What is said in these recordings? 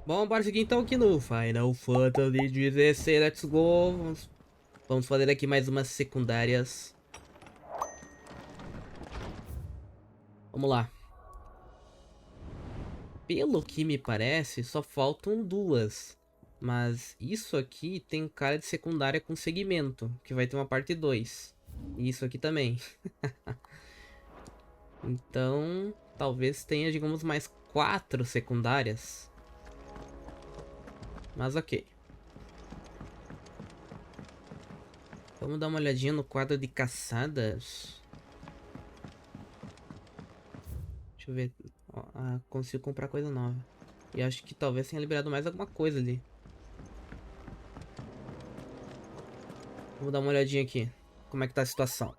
Bom, bora seguir então aqui no Final Fantasy XVI, let's go. Vamos fazer aqui mais umas secundárias. Vamos lá. Pelo que me parece, só faltam duas. Mas isso aqui tem cara de secundária com segmento, que vai ter uma parte 2. E isso aqui também. Então, talvez tenha, digamos, mais 4 secundárias. Mas ok. Vamos dar uma olhadinha no quadro de caçadas. Deixa eu ver. Ó, consigo comprar coisa nova. E acho que talvez tenha liberado mais alguma coisa ali. Vamos dar uma olhadinha aqui. Como é que tá a situação.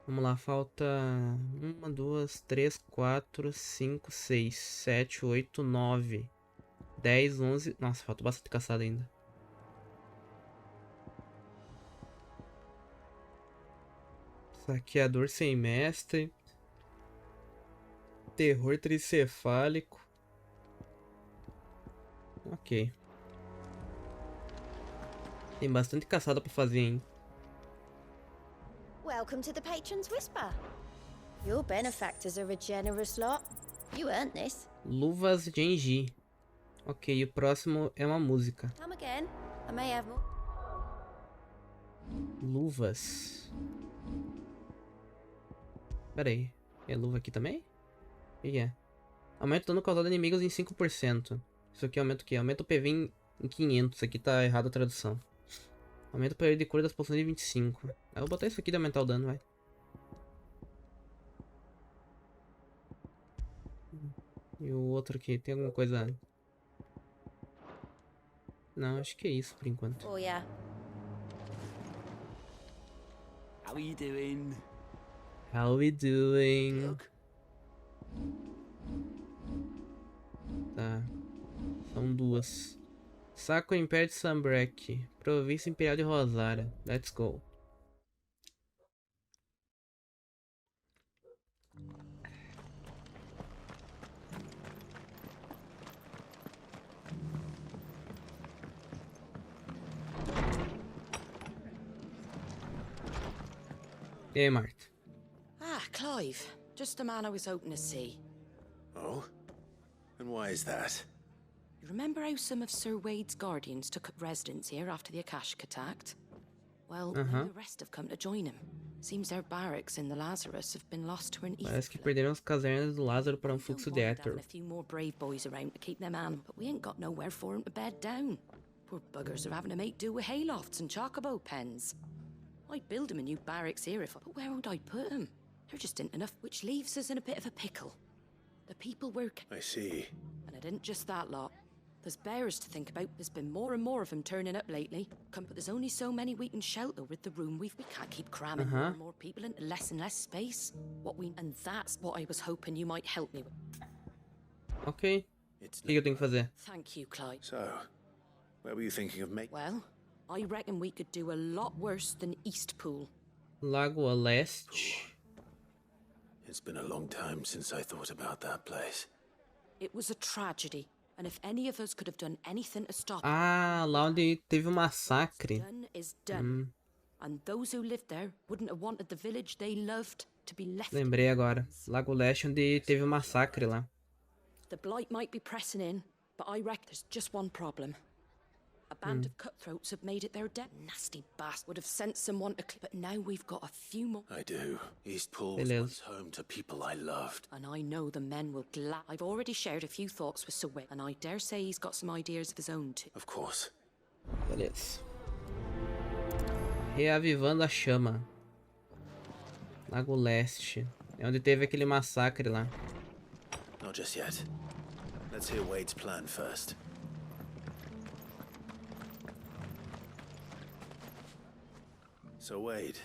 Vamos lá, falta 1, 2, 3, 4, 5, 6, 7, 8, 9, 10, 11. Nossa, falta bastante caçada ainda. Saqueador sem mestre. Terror tricefálico. Ok. Tem bastante caçada pra fazer, hein? Welcome to the Patron's Whisper. Your benefactors are a generous lot. You earned this. Luvas Genji. Ok, o próximo é uma música. Come again. I may have more. Luvas. Pera aí. É luva aqui também? O que é? Aumenta o dano causado a inimigos em 5%. Isso aqui aumenta o quê? Aumenta o PV em 500. Isso aqui tá errado a tradução. Aumenta o período de cura das poções de 25. Eu vou botar isso aqui de aumentar o dano, vai. E o outro aqui, tem alguma coisa... Não, acho que é isso por enquanto. Oh yeah. How are you doing? How we doing? Look. Tá. São duas. Sacro Império de Sanbreque. Província Imperial de Rosaria. Let's go. E aí, Marta? Ah, Clive. Just the man I was hoping to see. Oh? And why is that? You remember how some of Sir Wade's guardians took up residence here after the Akashic attacked? Well, now the rest have come to join him. Seems their barracks in the Lazarus have been lost to an ether. Parece que perderam as casernas do Lázaro para fluxo de éter. A few more brave boys around to keep them on, but we ain't got nowhere for them to bed down. Poor buggers are having to make do with haylofts and chocobo pens. I'd build them a new barracks here but where would I put them? There just isn't enough, which leaves us in a bit of a pickle. The people work. I see. And it isn't just that lot. There's bears to think about. There's been more and more of them turning up lately. But there's only so many we can shelter with the room we can't keep cramming more and more people into less and less space. And that's what I was hoping you might help me with. Ok. O que eu tenho que fazer? Thank you, Clive. So, where were you thinking of making? Well, I reckon we could do a lot worse than Eastpool. Lago a Leste. It's been a long time since I thought about that place. It was a tragedy. And if any of us could have done anything to stop Ah, lá onde teve o massacre. done is done. And those who lived there wouldn't have wanted the village they loved to be left. Lembrei agora. Lago Leste onde teve o massacre lá. The blight might be pressing in, but I reckon there's just one problem. A band of cutthroats have made it their debt. Nasty bastard would have sent someone to but now we've got a few more. I do. Eastpool was once home to people I loved. And I know the men will I've already shared a few thoughts with Sir Wade, and I dare say he's got some ideas of his own too. Of course. Beleza. Reavivando a chama. Lago Leste. É onde teve aquele massacre lá. Not just yet. Let's hear Wade's plan first. So Wade,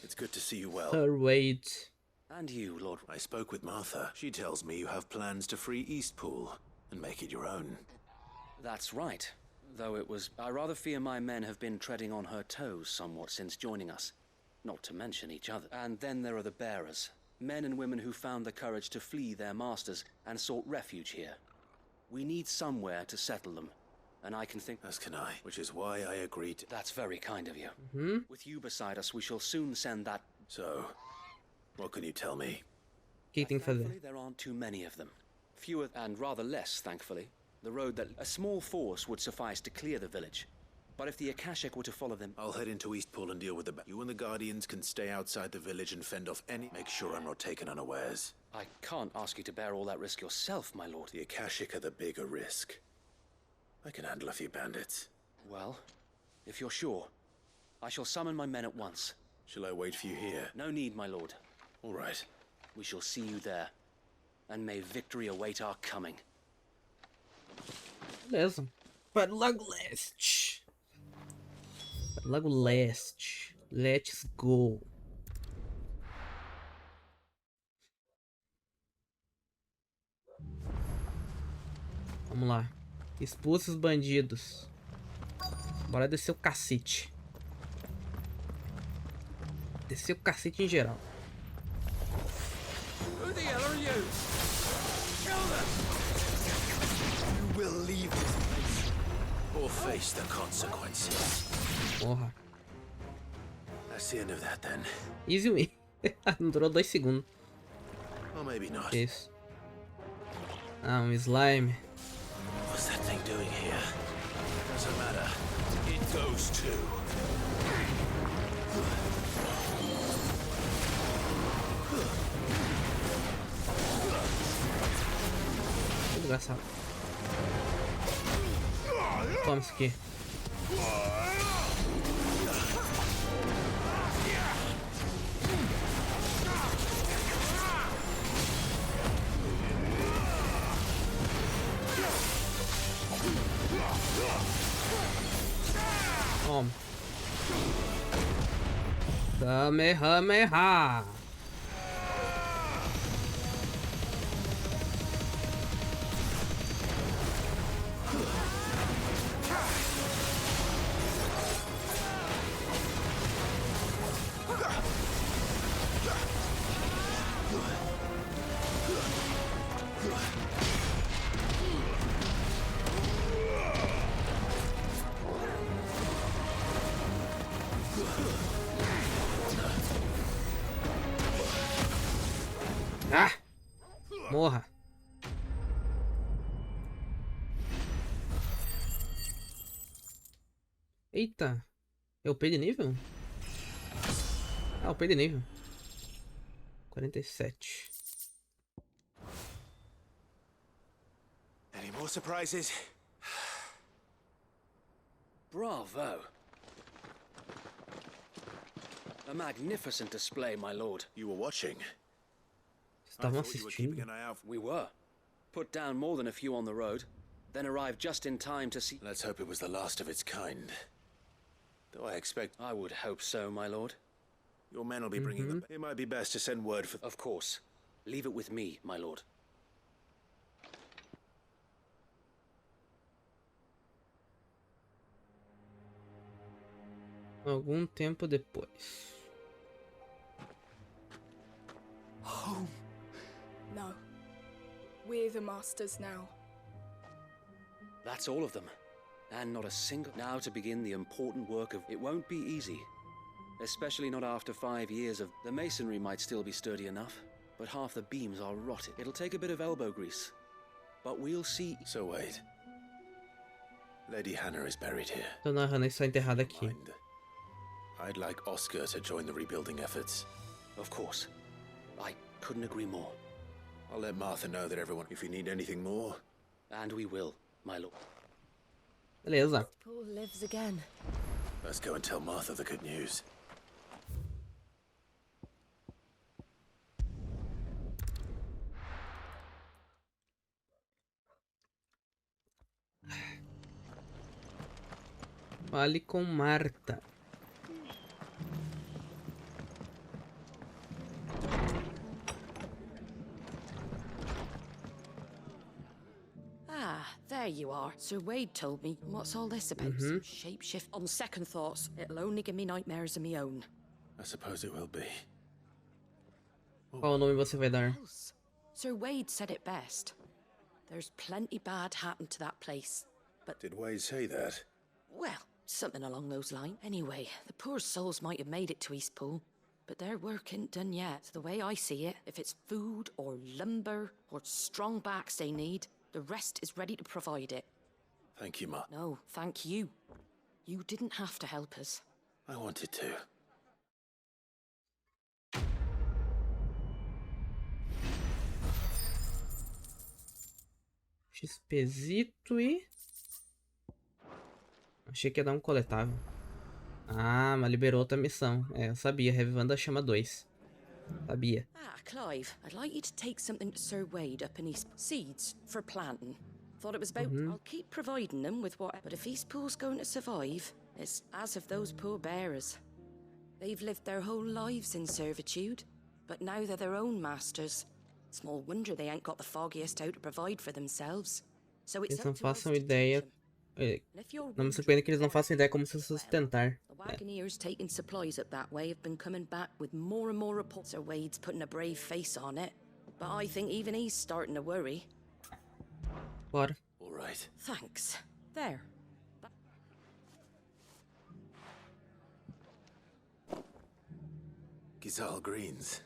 it's good to see you well. Sir Wade. And you, Lord. I spoke with Martha. She tells me you have plans to free Eastpool and make it your own. That's right. Though I rather fear my men have been treading on her toes somewhat since joining us. Not to mention each other. And then there are the bearers. Men and women who found the courage to flee their masters and sought refuge here. We need somewhere to settle them, and I can think... As can I, which is why I agreed to... That's very kind of you. With you beside us, we shall soon send that... So, what can you tell me? Thankfully, there aren't too many of them. Fewer and rather less, thankfully. The road that... A small force would suffice to clear the village. But if the Akashic were to follow them... I'll head into Eastpool and deal with the... You and the Guardians can stay outside the village and fend off any... Make sure I'm not taken unawares. I can't ask you to bear all that risk yourself, my lord. The Akashic are the bigger risk. I can handle a few bandits. Well, if you're sure, I shall summon my men at once. Shall I wait for you here? No need, my lord. All right. We shall see you there. And may victory await our coming. Beleza. Para o Lago Leste. Lago Leste. Let's go. Vamos lá. Expulse os bandidos. Bora descer o cacete. Descer o cacete em geral. Who the hell are you? Kill them! You will leave this place or face the consequences. Porra. That's the end of that then. Easy win. Não durou 2 segundos. Or maybe not. Que isso? Ah, um slime. What's that thing doing here? Doesn't matter. It goes too. Que desgraçado. Toma isso aqui. Toma. Kamehameha. Ah! Morra. Eita. Eu upei de nível? Ah, upei de nível. 47. Any more surprises? Bravo. A magnificent display, my lord. You were watching. Estavam thought you were keeping assistindo. an eye out. We were. Put down more than a few on the road, then arrived just in time to see... Let's hope it was the last of its kind. Though I expect I would hope so, my lord. your men will be bringing them. It might be best to send word for... Of course. Leave it with me, my lord. Algum tempo depois. Home. No. We're the masters now. That's all of them. And not a single... Now to begin the important work of... It won't be easy. Especially not after 5 years of... The masonry might still be sturdy enough, but half the beams are rotted. It'll take a bit of elbow grease. But we'll see... So wait. Lady Hannah is buried here. Dona Hannah está enterrada aqui. Mind. I'd like Oscar to join the rebuilding efforts. Of course. I couldn't agree more. I'll let Martha know that everyone... If you need anything more... And we will, my lord. Beleza. Paul lives again. Let's go and tell Martha the good news. Fale com Marta. Ah, there you are. Sir Wade told me. What's all this about? Some shapeshift. On second thoughts, it'll only give me nightmares of me own. I suppose it will be. Qual nome você vai dar? else? Sir Wade said it best. There's plenty bad happened to that place. But, Did Wade say that? well, something along those lines. Anyway, the poor souls might have made it to Eastpool, but their work ain't done yet. So the way I see it, if it's food or lumber or strong backs they need, the rest is ready to provide it. Thank you, Ma. No, thank you. You didn't have to help us. I wanted to. XPzito e... Achei que ia dar um coletável. Ah, mas liberou outra missão. É, eu sabia. Revivando a Chama 2. Sabia. Ah, Clive, I'd like you to take something to Sir Wade up in East... Seeds for planting. Thought it was about... I'll keep providing them with what... But if Eastpool's going to survive, it's as of those poor bearers. They've lived their whole lives in servitude, but now they're their own masters. Small wonder they ain't got the foggiest how to provide for themselves. So it's Eles não up to us façam to teach ideia... them. É, And if you're não me wondering surpreende que eles não how façam ideia como se sustentar. the wagoneers taking supplies up that way have been coming back with more and more reports. Sir Wade's putting a brave face on it, but I think even he's starting to worry. Bora. All right. Thanks. There. Gizal greens.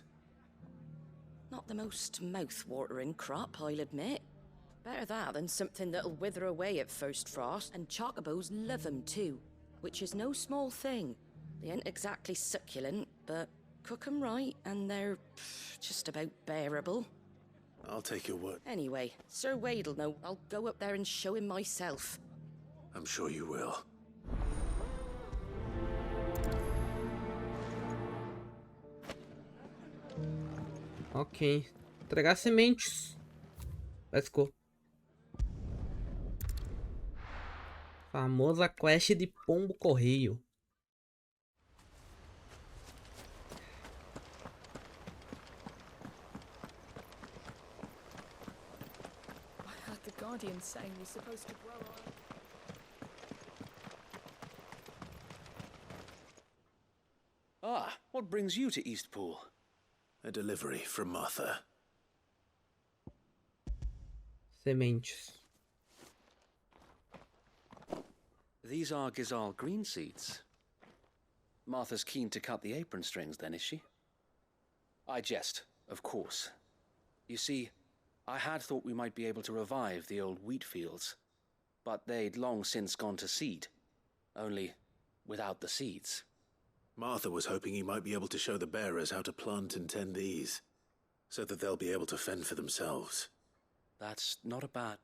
Not the most mouth-watering crop, I'll admit. Better that than something that'll wither away at first frost, and chocobos love 'em too, which is no small thing. They ain't exactly succulent, but cook 'em right, and they're just about bearable. I'll take your word. Anyway, Sir Wade'll know. I'll go up there and show him myself. I'm sure you will. Ok. Entregar sementes. Let's go. Famosa quest de pombo correio. I heard the Guardian saying you're supposed to grow on. Ah, what brings you to Eastpool? A delivery from Martha. Sementes. These are Gizal green seeds. Martha's keen to cut the apron strings then, is she? I jest, of course. You see, I had thought we might be able to revive the old wheat fields, but they'd long since gone to seed, only without the seeds. Martha was hoping he might be able to show the bearers how to plant and tend these, so that they'll be able to fend for themselves. That's not a bad...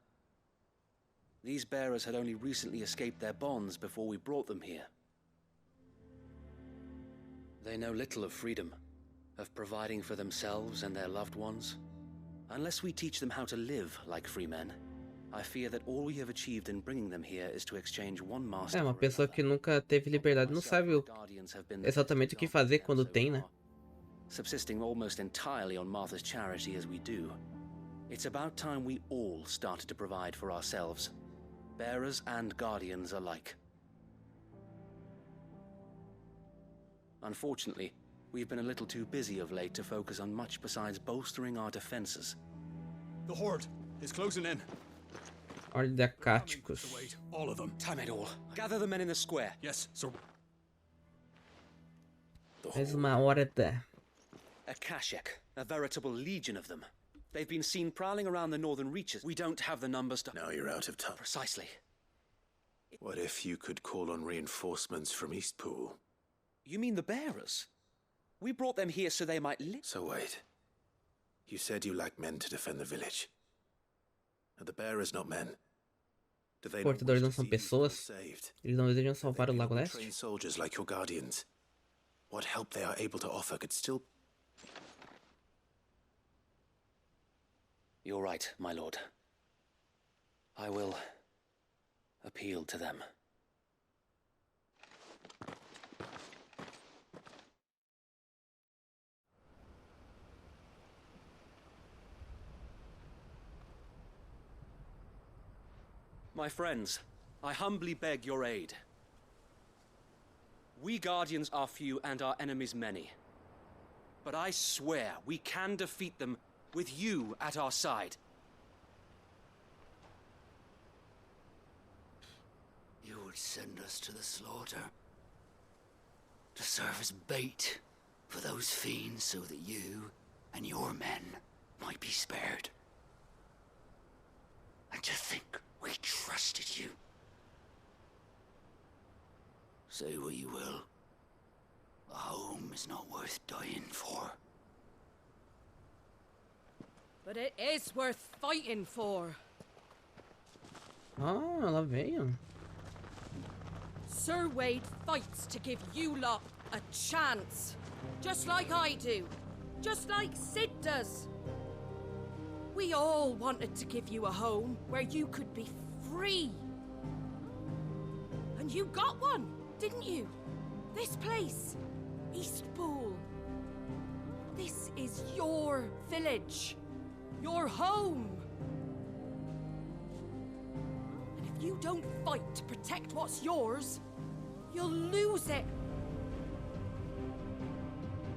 These bearers had only recently escaped their bonds before we brought them here. They know little of freedom, of providing for themselves and their loved ones. Unless we teach them how to live like free men, I fear that all we have achieved in bringing them here is to exchange one master É, uma for pessoa another. que nunca teve liberdade não sabe exatamente o que fazer quando tem, né? Subsisting almost entirely on Martha's charity as we do, it's about time we all started to provide for ourselves, bearers and guardians alike. Unfortunately, we've been a little too busy of late to focus on much besides bolstering our defenses. The Horde is closing in. Ordem de Acáticos. Wait, all of them. Time it all. Gather the men in the square. Yes, sir. Mais uma horda. A Kashek, a veritable legion of them. They've been seen prowling around the northern reaches. We don't have the numbers to... Now you're out of time. Precisely. What if you could call on reinforcements from Eastpool? You mean the bearers? We brought them here so they might live. So wait. You said you lack men to defend the village. Are the bearers not men? Do they not Portadores não wish to são see Eastpool pessoas. saved? Eles não desejam salvar o Lago They Leste? train soldiers like your guardians. What help they are able to offer could still... You're right, my lord. I will appeal to them. My friends, I humbly beg your aid. We Guardians are few and our enemies many. But I swear we can defeat them with you at our side. You would send us to the slaughter, to serve as bait for those fiends so that you and your men might be spared. And to think we trusted you. Say what you will. A home is not worth dying for. But it is worth fighting for. Ah, ela veio. Sir Wade fights to give you lot a chance. Just like I do. Just like Sid does. We all wanted to give you a home where you could be free. And you got one, didn't you? This place. Eastpool. This is your village. Your home. And if you don't fight to protect what's yours, you'll lose it.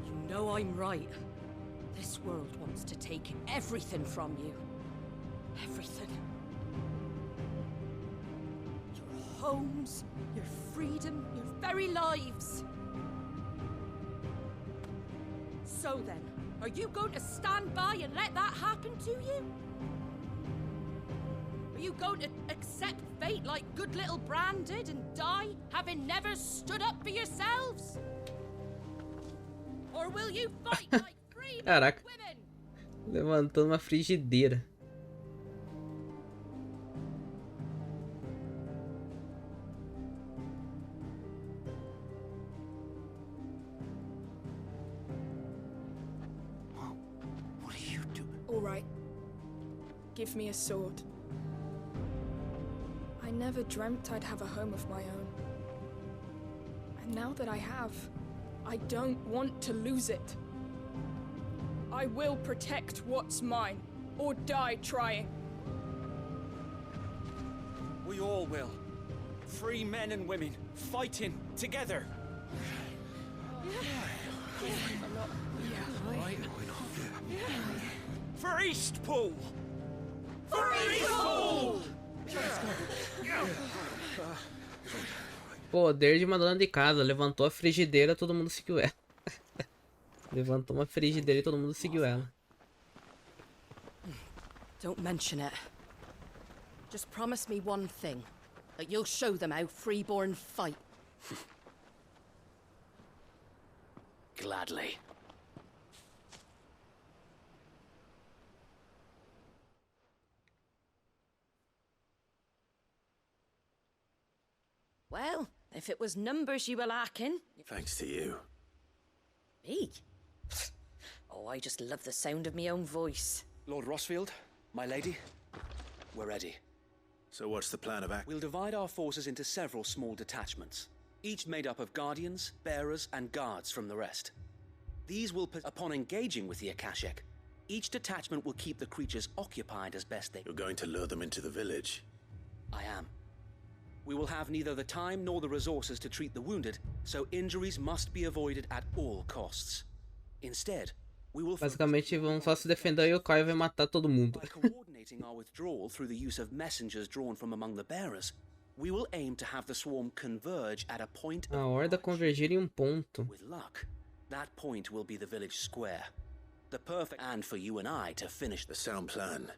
You know I'm right. This world wants to take everything from you. Everything. Your homes, your freedom, your very lives. So then, are you going to stand by and let that happen to you? Are you going to accept fate like good little Bran did and die, having never stood up for yourselves? Or will you fight like free Caraca. women? Levantando uma frigideira. What are you doing? All right. Give me a sword. I never dreamt I'd have a home of my own. And now that I have, I don't want to lose it. I will protect what's mine, or die trying. We all will. Free men and women, fighting together. For Eastpool! For Eastpool! Poder de uma dona de casa. Levantou a frigideira, todo mundo seguiu ela. Levantou uma frigideira e todo mundo seguiu ela. Don't mention it. Just promise me one thing. That you'll show them how freeborn fight. Gladly. Well, if it was numbers you were lacking... Thanks to you. Me? Oh, I just love the sound of my own voice. Lord Rosfield, my lady, we're ready. So what's the plan of action? We'll divide our forces into several small detachments, each made up of guardians, bearers, and guards from the rest. These will, upon engaging with the Akashic, each detachment will keep the creatures occupied as best they... You're going to lure them into the village? I am. We will have neither the time nor the resources to treat the wounded, so injuries must be avoided at all costs. Instead, we will... Basicamente vão só se defender e o Kai vai matar todo mundo. By coordinating our withdrawal through the use of messengers drawn from among the bearers, we will aim to have the swarm converge at a point A of horda march. convergir em ponto. With luck, that point will be the village square. The perfect and for you and I to finish A sound plan,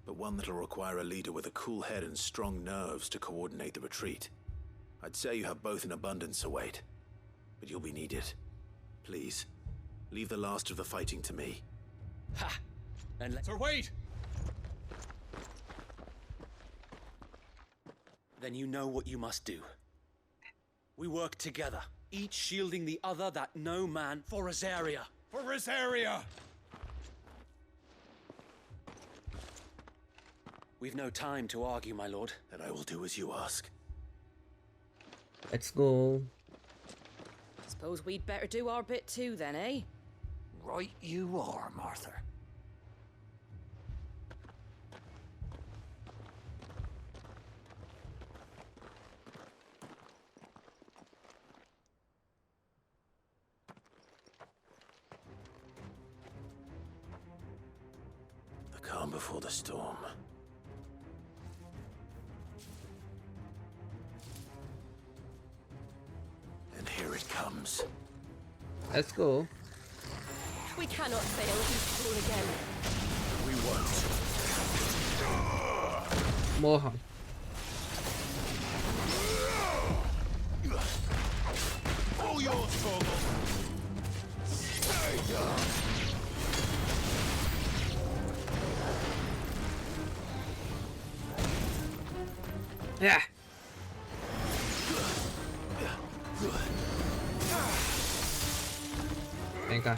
but one that'll require a leader with a cool head and strong nerves to coordinate the retreat. I'd say you have both in abundance, Sir Wade, but you'll be needed. Please, leave the last of the fighting to me. Ha! And Sir Wade! then you know what you must do. We work together, each shielding the other that no man... For Rosaria! For Rosaria! We've no time to argue, my lord. Then I will do as you ask. Let's go. Suppose we'd better do our bit too then, eh? Right you are, Martha. calm before the storm. And here it comes. Let's go. We cannot fail Eastpool again. We won't. Morra. All yours, Torgal. Stay down. Yeah. Vem cá.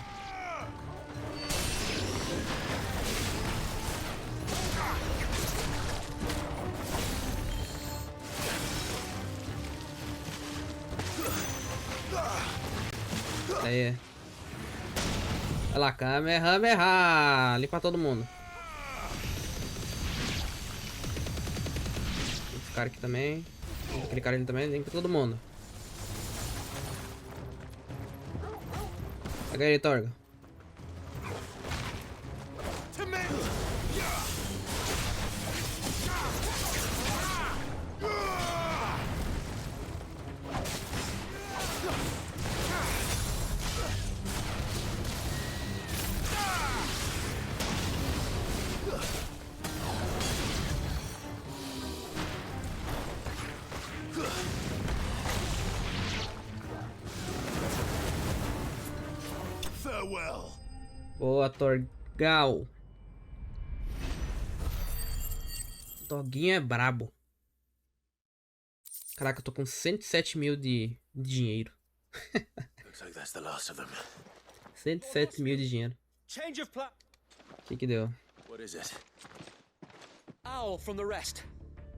Aí. Olha lá, Kamehameha! Ali pra todo mundo. Esse cara aqui também. Aquele cara ali também, limpa todo mundo. Pega aí, Torga. Boa, Torgal. Doguinho é brabo. Caraca, eu tô com 107 mil de dinheiro. Looks like that's the last of them. 107 mil de dinheiro. Change of plan. Que deu? What is it? Owl from the rest.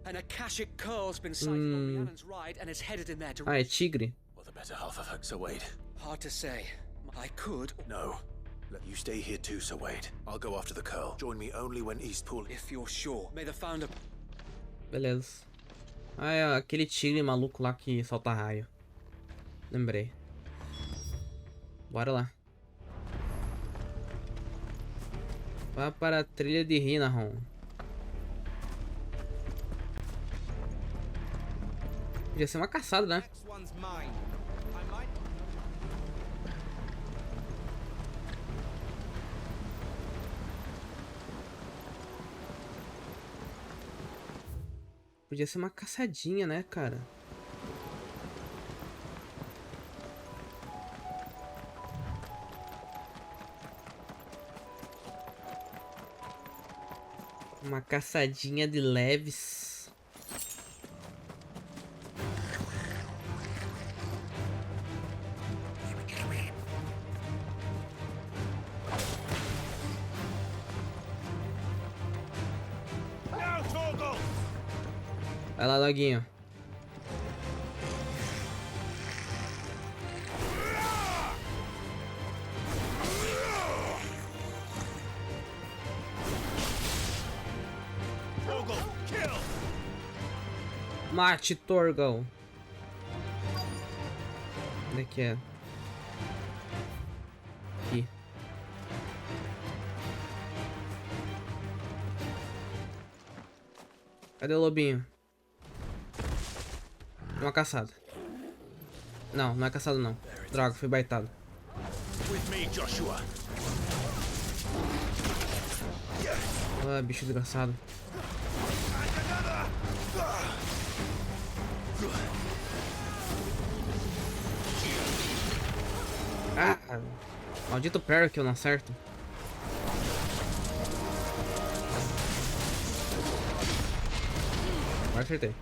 An Akashic curl's been sighted on Rhiannon's right and is headed in their direction. Ah, é tigre. Well, the better half of her. So wait. Hard to say. I could. No. Let you stay here too, Sir Wade. I'll go after the curl. Join me only when Eastpool. If you're sure. May the founder. Beleza. Ah, é aquele tigre maluco lá que solta raio. Lembrei. Bora lá. Vá para a trilha de Rinahon. Podia ser uma caçada, né? Podia ser uma caçadinha, né, cara? Uma caçadinha de leves. Vai lá, doguinho. Mate, Torgal. Onde é que é? Aqui. Cadê o lobinho? Uma caçada. Não, não é caçada não. Droga, fui baitado. Ah, bicho desgraçado. Ah, maldito parry que eu não acerto. Agora acertei.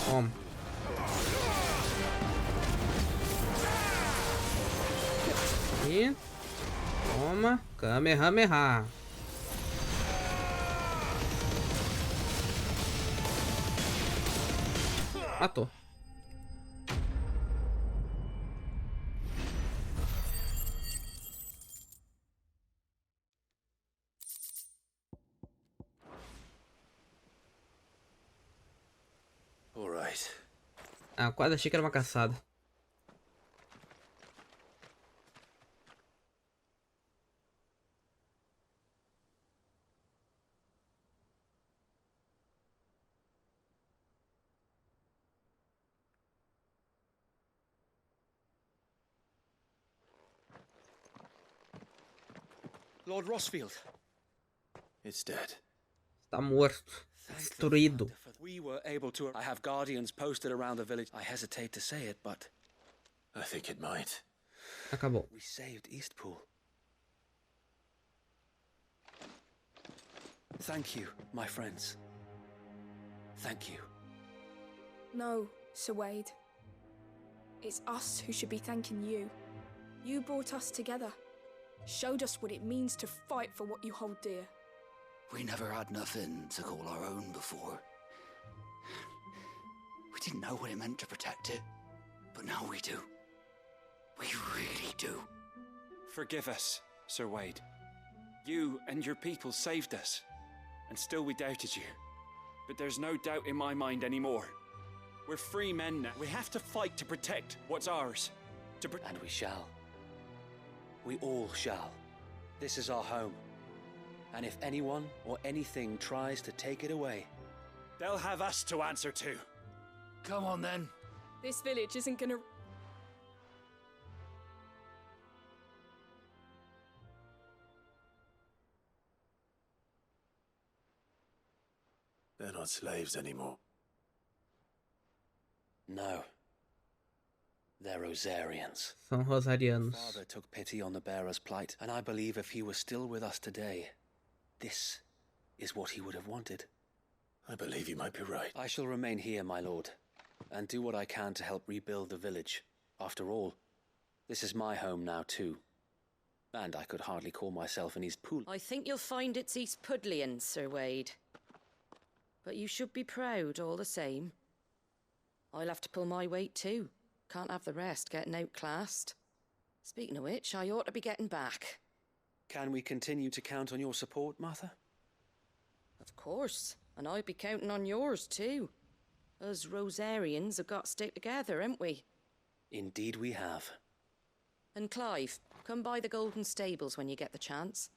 Toma. E toma, Kamehameha. Matou. Ah, quase achei que era uma caçada. Lord Rosfield. It's dead. Está morto. Destruído. We were able to. I have guardians posted around the village. I hesitate to say it, but I think it might. Acabou. we saved Eastpool. Thank you, my friends. Thank you. No, Sir Wade. It's us who should be thanking you. You brought us together. Showed us what it means to fight for what you hold dear. We never had nothing to call our own before. We didn't know what it meant to protect it, but now we do. We really do. Forgive us, Sir Wade. You and your people saved us, and still we doubted you. But there's no doubt in my mind anymore. We're free men now. We have to fight to protect what's ours. And we shall. We all shall. This is our home. And if anyone or anything tries to take it away, They'll have us to answer to. Come on then. This village isn't gonna... They're not slaves anymore. no. They're Rosarians. São rosarianos. Father took pity on the bearer's plight, and I believe if he was still with us today, this is what he would have wanted. I believe you might be right. I shall remain here, my lord, and do what I can to help rebuild the village. After all, this is my home now too. And I could hardly call myself an Eastpool. I think you'll find it's East Pudlian, Sir Wade. But you should be proud all the same. I'll have to pull my weight too. Can't have the rest getting outclassed. Speaking of which, I ought to be getting back. Can we continue to count on your support, Martha? Of course, and I'll be counting on yours too. Us Rosarians have got to stick together, haven't we? Indeed we have. And Clive, come by the Golden Stables when you get the chance.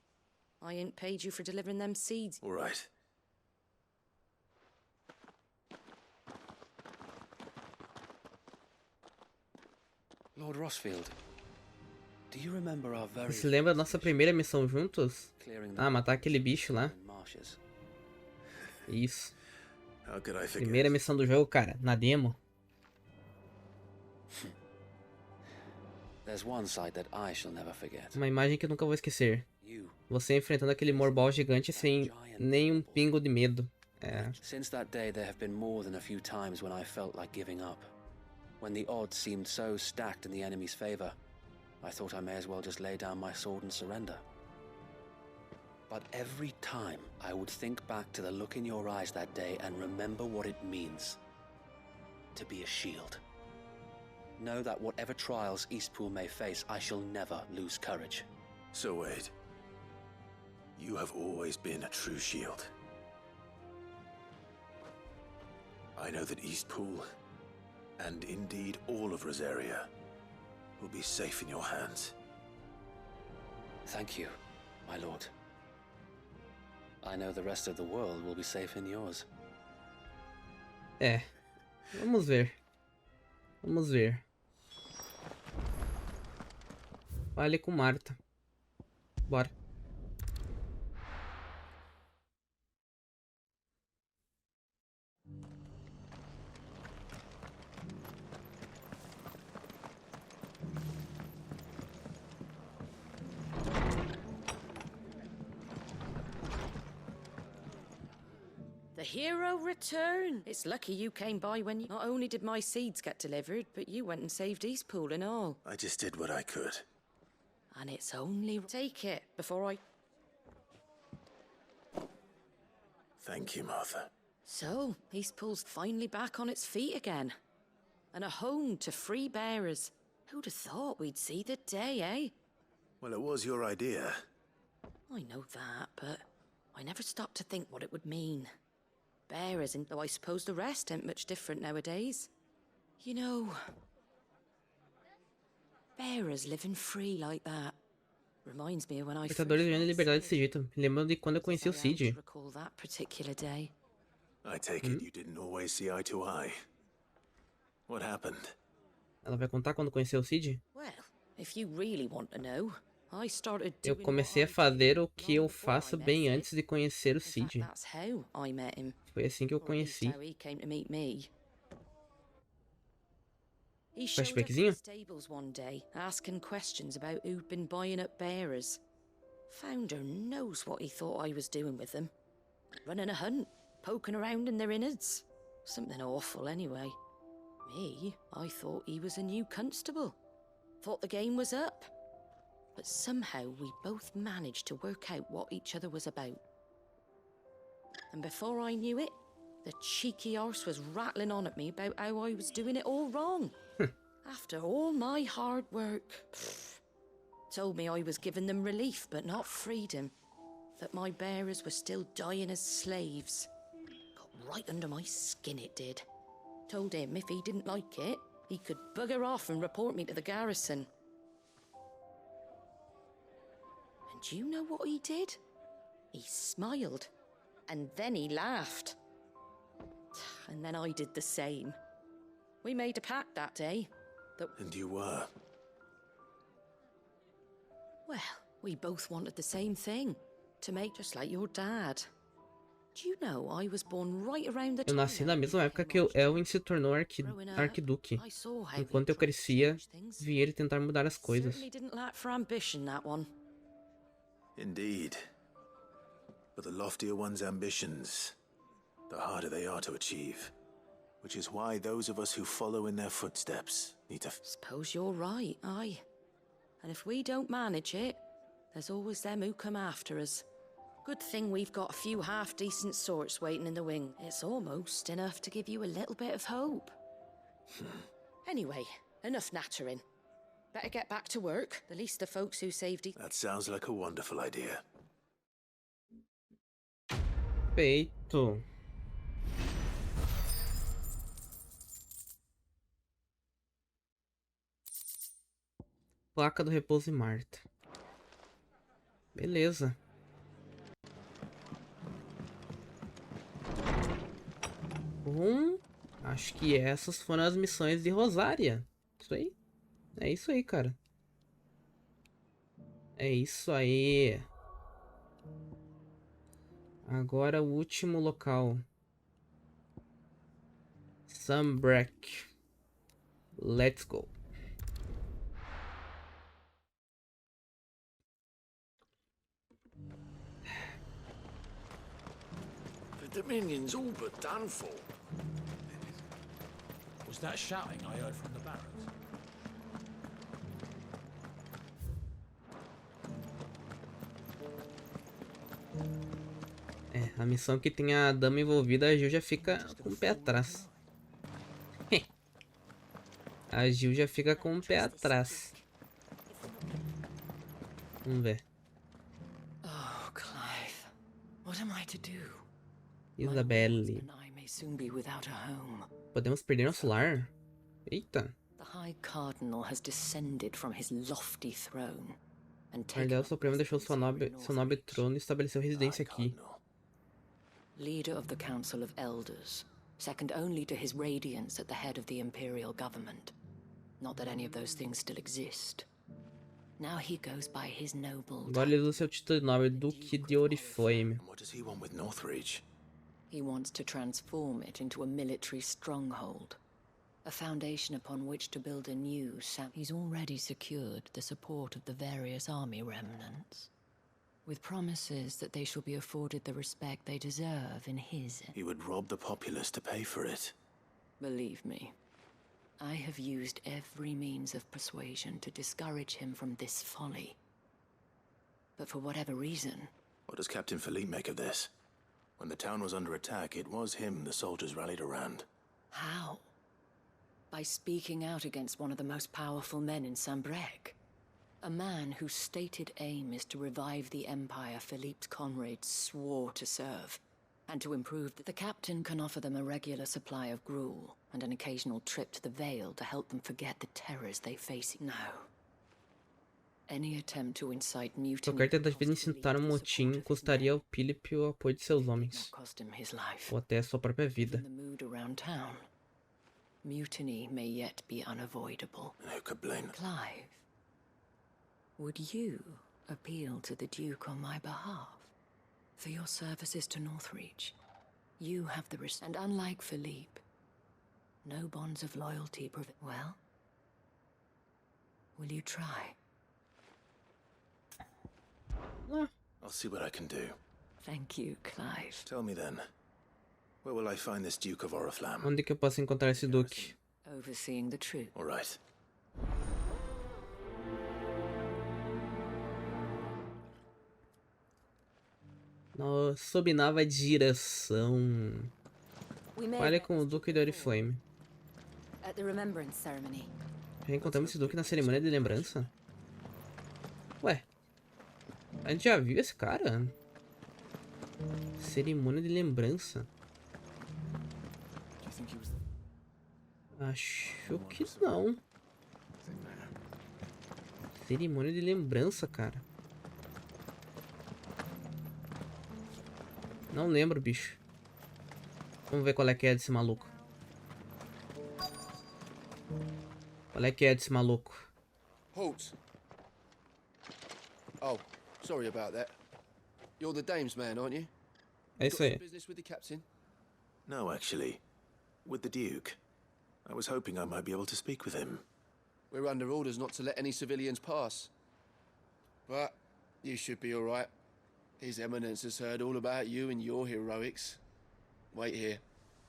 I ain't paid you for delivering them seeds. All right. Lord Rosfield, do you remember our very Você lembra da nossa primeira missão juntos? clearing the Ah, matar aquele bicho lá. marshes? Isso. How could I forget? Primeira missão do jogo, cara. Na demo. There's one sight that I shall never forget. Uma imagem que eu nunca vou esquecer. You. Você enfrentando aquele morbol gigante sem nenhum pingo de medo. É. Since that day, there have been more than a few times when I felt like giving up. When the odds seemed so stacked in the enemy's favor, I thought I may as well just lay down my sword and surrender. But every time, I would think back to the look in your eyes that day and remember what it means to be a shield. Know that whatever trials Eastpool may face, I shall never lose courage. So Wade, you have always been a true shield. I know that Eastpool, and indeed all of Rosaria, will be safe in your hands. Thank you, my lord. I know the rest of the world will be safe in yours. É. Vamos ver. Vamos ver. Fale com Marta. Bora. The hero return! It's lucky you came by when you... Not only did my seeds get delivered, but you went and saved Eastpool and all. I just did what I could. And it's only... Take it, before I... Thank you, Martha. So, Eastpool's finally back on its feet again. And a home to free bearers. Who'd have thought we'd see the day, eh? Well, it was your idea. I know that, but I never stopped to think what it would mean. Bearers, though I suppose the rest ain't much different nowadays. You know, bearers living free like that reminds me of when I Portadores vivendo em liberdade desse jeito. Me lembro de quando eu conheci o Cid. recall that particular day. I take it you didn't always see eye to eye. What happened? Ela vai contar quando conheceu o Cid? Well, if you really want to know, I started Eu doing comecei a what I fazer o did que eu long before faço I met bem Sid. antes de conhecer o In fact, Cid. that's how I met him. Foi assim que eu Or at least conheci. how he came to meet me. He showed up at Flashbackzinho? the stables one day, asking questions about who'd been buying up bearers. Founder knows what he thought I was doing with them. Running a hunt, poking around in their innards. Something awful anyway. Me, I thought he was a new constable. Thought the game was up. But somehow we both managed to work out what each other was about. And before I knew it, the cheeky arse was rattling on at me about how I was doing it all wrong. After all my hard work. Told me I was giving them relief, but not freedom. That my bearers were still dying as slaves. Got right under my skin, it did. Told him if he didn't like it, he could bugger off and report me to the garrison. And do you know what he did? He smiled. And then he laughed. And then I did the same. We made a pact that day. And you were? Well, we both wanted the same thing. To make just like your dad. Do you know I was born right around the Eu time nasci na that mesma época que o Elwin se tornou arquiduque. I saw how Enquanto eu they tried to crescia, change things. vi ele tentar mudar as coisas. Certainly didn't lack for ambition, that one. Indeed. But the loftier one's ambitions, the harder they are to achieve. Which is why those of us who follow in their footsteps need to... Suppose you're right, aye. And if we don't manage it, there's always them who come after us. Good thing we've got a few half-decent sorts waiting in the wing. It's almost enough to give you a little bit of hope. Anyway, enough nattering. Better get back to work. The least the folks who saved... That sounds like a wonderful idea. Feito. Placa do repouso em Marta. Beleza. Bom, acho que essas foram as missões de Rosaria. Isso aí. É isso aí, cara. É isso aí. Agora o último local. Sanbreque. Let's go. The Dominion's all but done for. Was that shouting I heard from the barracks? É, a missão que tem a dama envolvida, a Jill já fica com o pé atrás. A Jill já fica com o pé atrás. Vamos ver. Oh, Clive. What am I to do? Isabelle. And I may soon be without a home. Podemos perder nosso lar? Eita. The High Cardinal has descended from his lofty throne and O taken Cardeal up Supremo deixou seu nobre trono e estabeleceu residência aqui. leader of the Council of Elders, second only to his radiance at the head of the Imperial government. Not that any of those things still exist. Now he goes by his noble Agora ele usa seu título de nobre, Duque de Oriflame. What does he want with Northreach? He wants to transform it into a military stronghold. A foundation upon which to build a new He's already secured the support of the various army remnants, with promises that they shall be afforded the respect they deserve in his... He would rob the populace to pay for it. Believe me, I have used every means of persuasion to discourage him from this folly. But for whatever reason... What does Captain Philippe make of this? When the town was under attack, it was him the soldiers rallied around. How? By speaking out against one of the most powerful men in Sanbreque. A man whose stated aim is to revive the empire Philippe's comrades swore to serve, and to improve the captain can offer them a regular supply of gruel, and an occasional trip to the Vale to help them forget the terrors they face now. Any attempt to incite mutiny Qualquer tentativa de incitar um motim custaria ao Philip o apoio de seus homens, ou até a sua própria vida. Mutiny may yet be unavoidable. Who could blame? Clive, would you appeal to the Duke on my behalf? For your services to Northreach, you have the and unlike Philippe, no bonds of loyalty well? Will you try? I'll see what I can do. Thank you, Clive. Tell me then, where will I find this Duke of Oriflamme? Onde que eu posso encontrar esse duque? Overseeing the truth. All right. Sob nova direção. Fale com o Duque de Oriflame. Reencontramos esse Duque na cerimônia de lembrança? Ué, a gente já viu esse cara? Cerimônia de lembrança. Acho que não. Cerimônia de lembrança, cara. Não lembro, bicho. Vamos ver qual é que é desse maluco. Qual é que é desse maluco? Halt. Oh, sorry about that. You're the dame's man, aren't you? É isso aí. Business with the captain? No, actually. With the Duke. I was hoping I might be able to speak with him. We're under orders not to let any civilians pass. But you should be all right. His Eminence has heard all about you and your heroics. Wait here.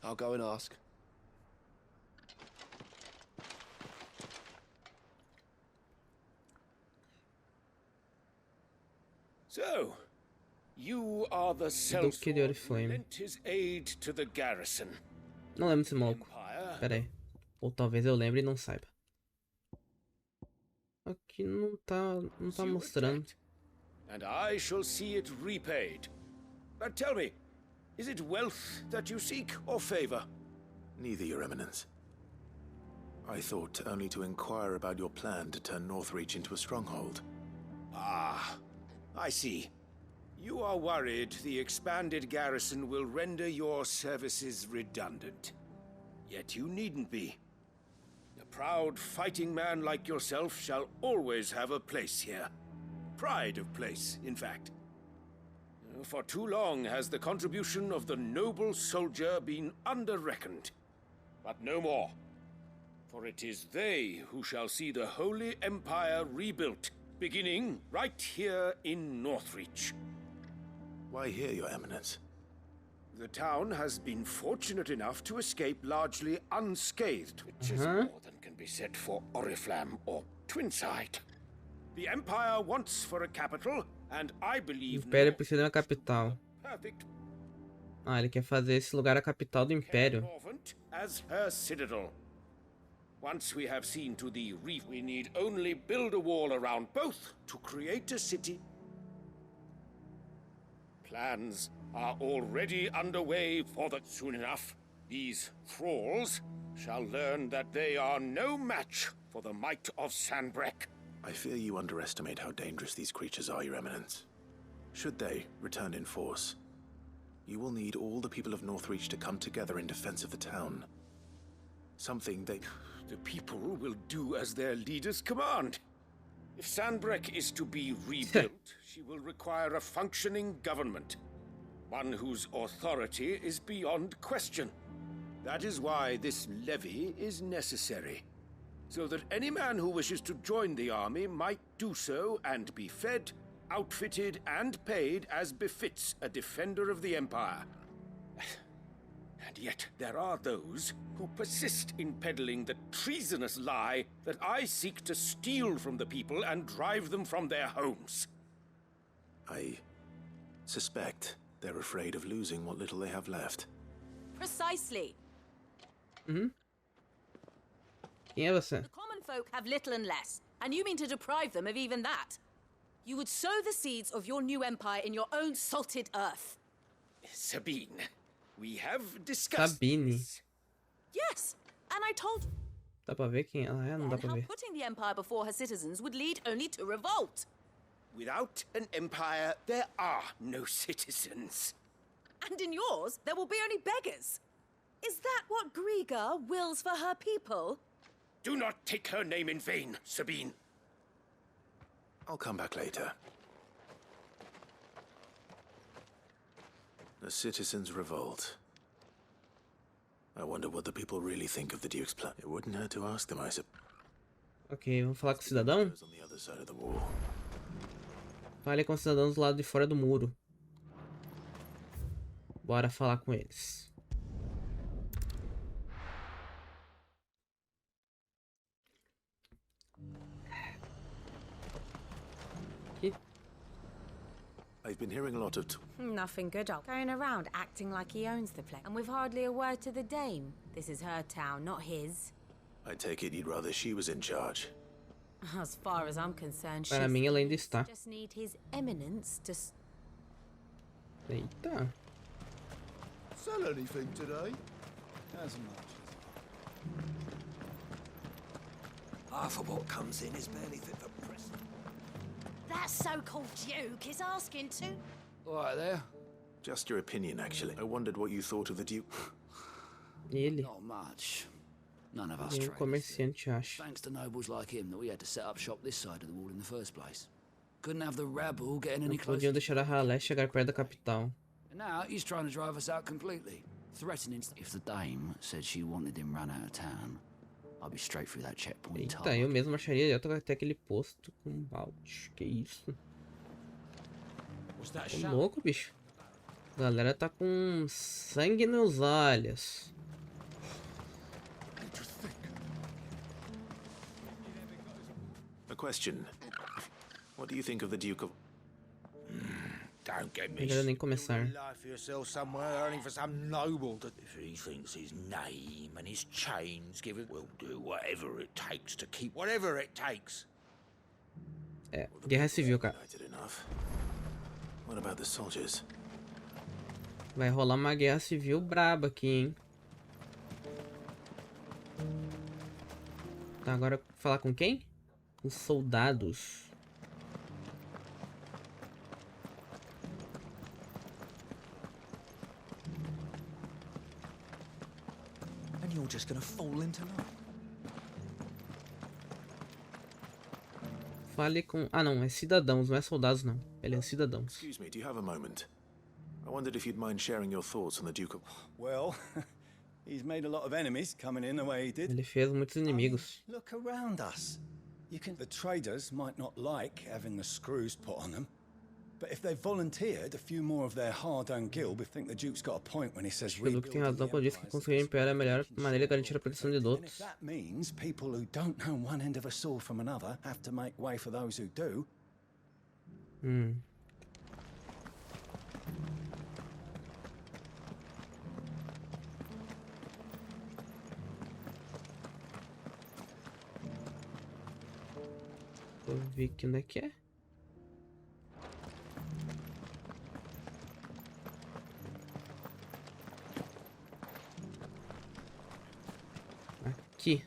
I'll go and ask. So, you are the Duque de Sellsworn who Oriflame. lent his aid to the garrison. Não lembro desse maluco. Pera aí. Ou talvez eu lembre e não saiba. Aqui não tá mostrando. And I shall see it repaid. But tell me, is it wealth that you seek or favor? Neither, Your Eminence. I thought only to inquire about your plan to turn Northreach into a stronghold. Ah, I see. You are worried the expanded garrison will render your services redundant. Yet you needn't be. A proud fighting man like yourself shall always have a place here. Pride of place, in fact. For too long has the contribution of the noble soldier been under-reckoned. But no more. For it is they who shall see the Holy Empire rebuilt, beginning right here in Northreach. Why here, Your Eminence? The town has been fortunate enough to escape largely unscathed, which is more than can be said for Oriflamme or Twinside. The Empire wants for a capital, and I believe Império precisa de uma capital. Ah, ele quer fazer esse lugar a capital do Império. As her citadel. Once we have seen to the reef, we need only build a wall around both to create a city. Plans are already underway for that. Soon enough, these thralls shall learn that they are no match for the might of Sanbreque. I fear you underestimate how dangerous these creatures are, Your Eminence. Should they return in force, you will need all the people of Northreach to come together in defense of the town. Something they... The people will do as their leaders command. If Sanbreque is to be rebuilt, she will require a functioning government. One whose authority is beyond question. That is why this levy is necessary. So that any man who wishes to join the army might do so and be fed, outfitted, and paid as befits a defender of the Empire. And yet there are those who persist in peddling the treasonous lie that I seek to steal from the people and drive them from their homes. I suspect they're afraid of losing what little they have left. Precisely. Quem é você? The common folk have little and less, and you mean to deprive them of even that? You would sow the seeds of your new empire in your own salted earth. Sabine, we have discussed Sabine. this. Yes, And I told Dá pra ver quem ela é? Não dá pra how ver. putting the Empire before her citizens would lead only to revolt. Without an empire, there are no citizens. And in yours, there will be only beggars. Is that what Griga wills for her people? Do not take her name in vain, Sabine. I'll come back later. The citizens revolt. I wonder what the people really think of the Duke's plan. It wouldn't hurt to ask them, I suppose. Ok, vamos falar com o cidadão? On the other side of the wall. Fale com os cidadãos do lado de fora do muro. Bora falar com eles. Aqui. I've been hearing a lot of Nothing good. Going around acting like he owns the place. And with hardly a word to the dame. This is her town, not his. I take it you'd rather she was in charge. As far as I'm concerned, Para mim ela ainda está. just need his eminence to... Eita. Sell anything today? As much Half of what comes in is barely fit for press. That so-called Duke is asking to... All right there. Just your opinion, actually. I wondered what you thought of the Duke. Ele. Not much. None of us Ele é comerciante, acho. Thanks to nobles like him that we had to set up shop this side of the wall in the first place. Couldn't have the rabble getting any Não podiam closer. deixar a ralé chegar perto da capital. And now he's trying to drive us out completely. Threatening if the dame said she wanted him run out of town, I'll be straight through that checkpoint. Eita, eu mesmo marcharia direto até aquele posto com balde. Que isso? Tô louco, bicho. A galera tá com sangue nos olhos. A question. What do you think of the Duke of... Don't get me Melhor nem começar. life yourself somewhere earning for some noble to... If he thinks his name and his chains give it, we'll do whatever it takes to keep whatever it takes. É, guerra civil, cara. United enough. What about the soldiers? Vai rolar uma guerra civil braba aqui, hein? Tá, agora falar com quem? Com soldados. And you're just gonna fall into line. Fale com... Ah, não. É cidadãos, não é soldados, não. Ele é cidadãos. Excuse me, do you have a moment? I wondered if you'd mind sharing your thoughts on the Duke of... Well, he's made a lot of enemies coming in the way he did. Ele fez muitos inimigos. Look around us. The traders might not like having the screws put on them, but if they volunteered, a few more of their hard-earned guild would think the Duke's got a point when he says O Duque tem razão quando diz que construir o Império é a melhor maneira de garantir a proteção de And if todos. that means people who don't know one end of a sword from another have to make way for those who do, Vou ver aqui onde é que é. Aqui.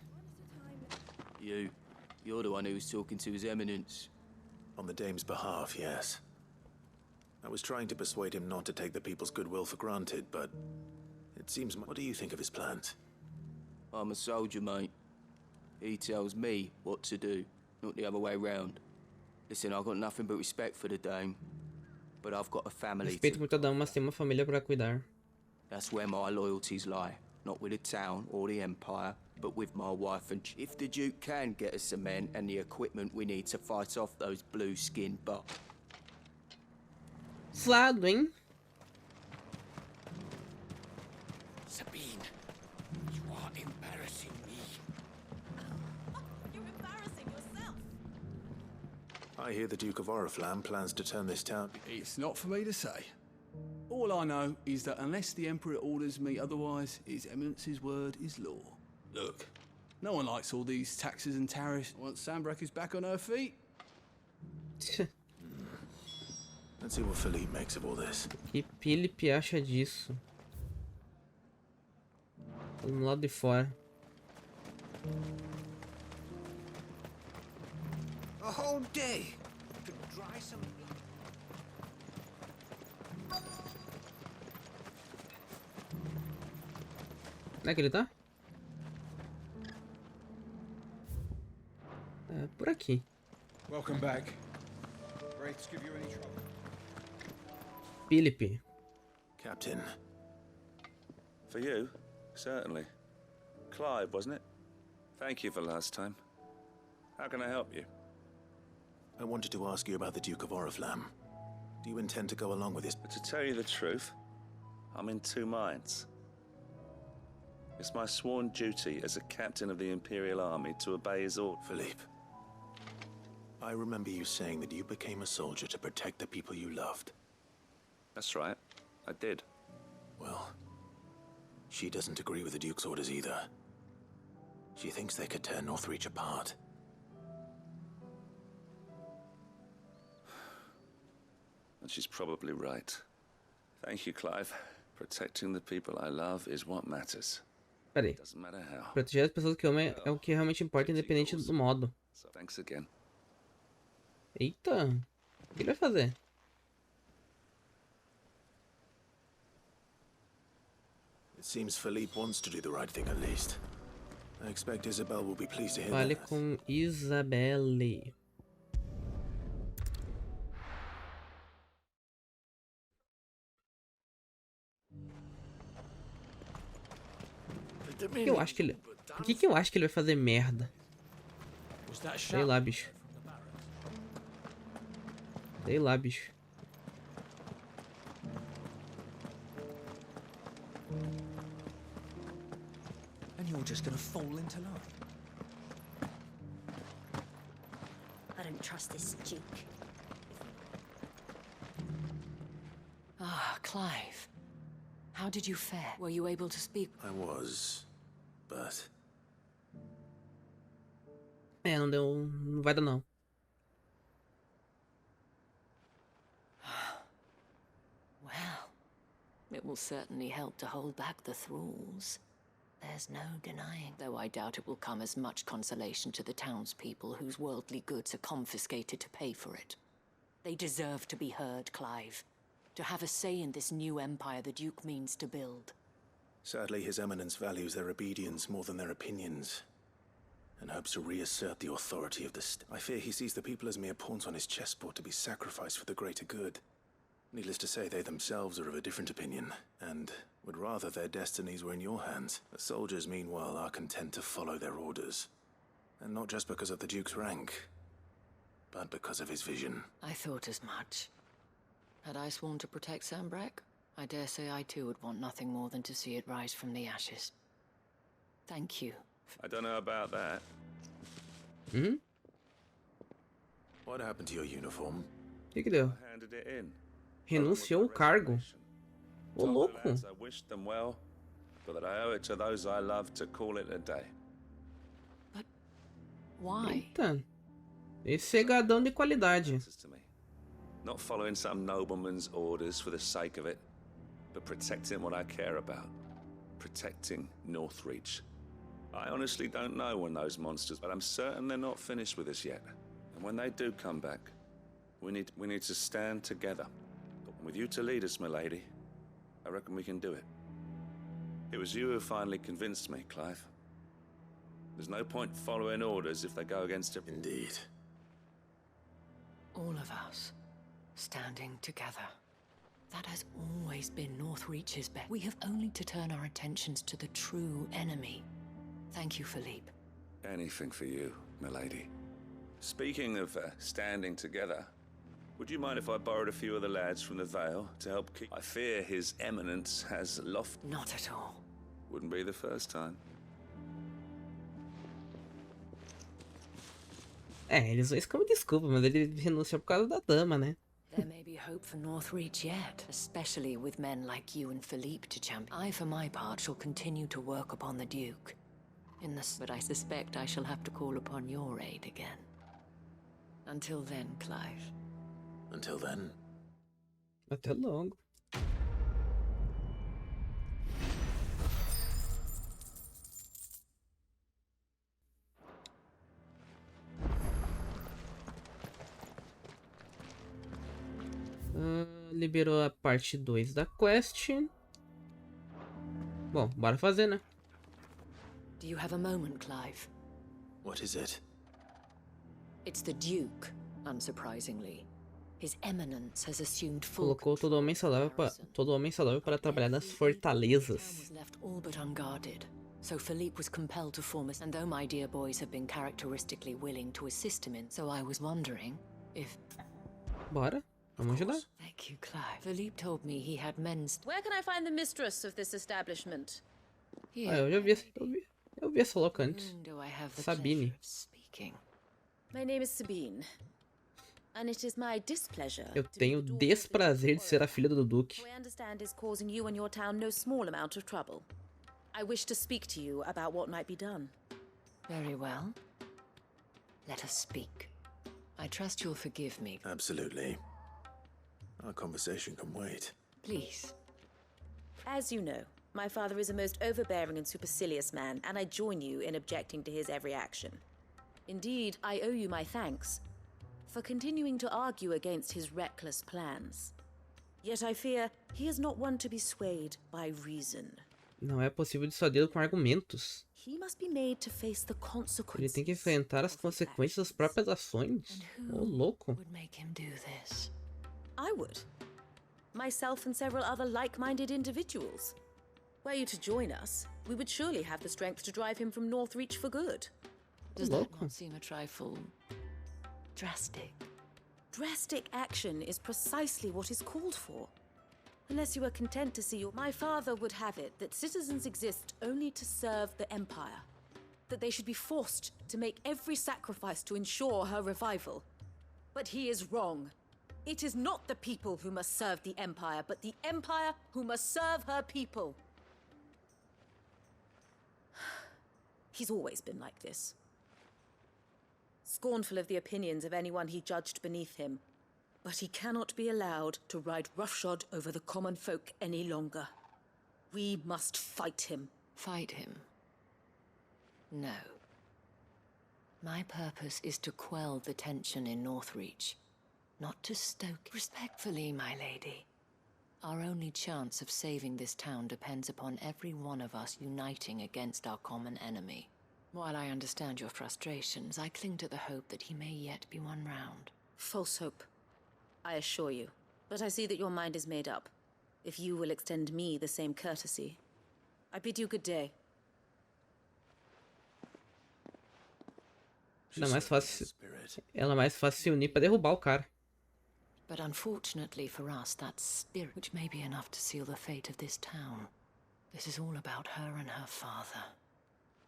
You're the one who was talking to His Eminence. On the dame's behalf, yes. I was trying to persuade him not to take the people's goodwill for granted, but... It seems... What do you think of his plans? I'm a soldier, mate. He tells me what to do, not the other way round. Listen, I've got nothing but respect for the dame, but I've got a family Respeito muito a dama, mas tem uma família para cuidar. That's where my loyalties lie. Not with the town or the Empire, but with my wife and... If the Duke can get us the men and the equipment we need to fight off those blue-skinned Slado, hein? Sabine, you are embarrassing me. You're embarrassing yourself. I hear the Duke of Oriflamme plans to turn this town... It's not for me to say. All I know is that unless the Emperor orders me otherwise, His Eminence's word is law. Look, no one likes all these taxes and tariffs. Once Sanbreque is back on her feet... Let's see what Philippe makes of all this. Que Philip acha disso? Tô no lado de fora. A whole day to dry some. Onde é que ele tá? É por aqui. Welcome back. Wraiths give you any trouble? Philip. Captain. For you? Certainly. Clive, wasn't it? Thank you for last time. How can I help you? I wanted to ask you about the Duke of Oriflamme. Do you intend to go along with this? But to tell you the truth, I'm in two minds. It's my sworn duty as a captain of the Imperial Army to obey his orders. Philippe, I remember you saying that you became a soldier to protect the people you loved. That's right, I did. Well, she doesn't agree with the Duke's orders either. She thinks they could tear Northreach apart. And she's probably right. Thank you, Clive. Protecting the people I love is what matters. Peraí. Doesn't matter how. Proteger as pessoas que amam é o que realmente importa, independente do modo. So thanks again. Eita. O que ele vai fazer? It seems Philippe wants to do the right thing at least. I expect Isabel will be pleased to hear Fale that. com Isabelle. Eu acho que ele... Por que eu acho que ele vai fazer merda? Sei lá, bicho. Sei lá, bicho. And you're just gonna fall into line. I don't trust this Duke. Ah, Clive. How did you fare? Were you able to speak? I was, but... É, não deu... Não vai dar não. Well, it will certainly help to hold back the thralls. There's no denying, though I doubt it will come as much consolation to the townspeople whose worldly goods are confiscated to pay for it. They deserve to be heard, Clive. To have a say in this new empire the Duke means to build. Sadly, His Eminence values their obedience more than their opinions, and hopes to reassert the authority of the state. I fear he sees the people as mere pawns on his chessboard to be sacrificed for the greater good. Needless to say, they themselves are of a different opinion, and would rather their destinies were in your hands. The soldiers, meanwhile, are content to follow their orders. And not just because of the Duke's rank, but because of his vision. I thought as much. Had I sworn to protect Sanbreque, I dare say I too would want nothing more than to see it rise from the ashes. Thank you. I don't know about that. Hmm? What happened to your uniform? O que deu? I handed it in. Renunciou o cargo. Ô, Told the louco. lads I wished them well, but that I owe it to those I love to call it a day. Why? Eita. Esse cegadão de qualidade. To me. Not following some nobleman's orders for the sake of it, but protecting what I care about. Protecting Northreach. I honestly don't know when those monsters, but I'm certain they're not finished with us yet. And when they do come back, we need to stand together. With you to lead us, milady, I reckon we can do it. It was you who finally convinced me, Clive. There's no point following orders if they go against it. Indeed. All of us, standing together. That has always been Northreach's bet. We have only to turn our attentions to the true enemy. Thank you, Philippe. Anything for you, milady. Speaking of standing together, would you mind if I borrowed a few of the lads from the Vale to help keep... I fear His Eminence has lost... Not at all. Wouldn't be the first time. É, eles usam isso como desculpa, mas ele renunciou por causa da dama, né? There may be hope for Northreach yet, especially with men like you and Philippe to champion. I, for my part, shall continue to work upon the Duke. But I suspect I shall have to call upon your aid again. Until then, Clive. Until then. Até logo. Liberou a parte 2 da quest. Bom, bora fazer, né? Do you have a moment, Clive? What is it? It's the Duke, unsurprisingly. His Eminence has assumed full Colocou todo homem saudável para trabalhar nas fortalezas. was left all but unguarded. So Philippe was compelled to form and though my dear boys have been characteristically willing to assist him in, so I was wondering if... Bora, vamos ajudar. Thank you, Clive. Philippe told me he had men's... Where can I find the mistress of this establishment? Eu vi essa louca antes. Sabine. My name is Sabine. And it is my displeasure. Eu tenho o desprazer de ser a filha do Duque. I understand is causing you and your town no small amount of trouble. I wish to speak to you about what might be done. Very well. Let us speak. I trust you'll forgive me. Absolutely. Our conversation can wait. Please. As you know, my father is a most overbearing and supercilious man, and I join you in objecting to his every action. Indeed, I owe you my thanks for continuing to argue against his reckless plans. Yet I fear he is not one to be swayed by reason. Não é possível dissuadi-lo com argumentos. He must be made to face the Ele consequences. tem que enfrentar as consequências das próprias ações. Ô, louco. Would make him do this. I would. Myself and several other like-minded individuals. Were you to join us, we would surely have the strength to drive him from Northreach for good. Does that not seem a trifle drastic? Drastic action is precisely what is called for. Unless you are content to see your... My father would have it that citizens exist only to serve the Empire. That they should be forced to make every sacrifice to ensure her revival. But he is wrong. It is not the people who must serve the Empire, but the Empire who must serve her people. He's always been like this. Scornful of the opinions of anyone he judged beneath him. But he cannot be allowed to ride roughshod over the common folk any longer. We must fight him. Fight him? No. My purpose is to quell the tension in Northreach, not to stoke... Respectfully, my lady. Our only chance of saving this town depends upon every one of us uniting against our common enemy. While I understand your frustrations, I cling to the hope that he may yet be won round. False hope, I assure you. But I see that your mind is made up. If you will extend me the same courtesy, I bid you good day. Ela é mais fácil se unir pra derrubar o cara. But unfortunately for us, that spirit, which may be enough to seal the fate of this town. This is all about her and her father.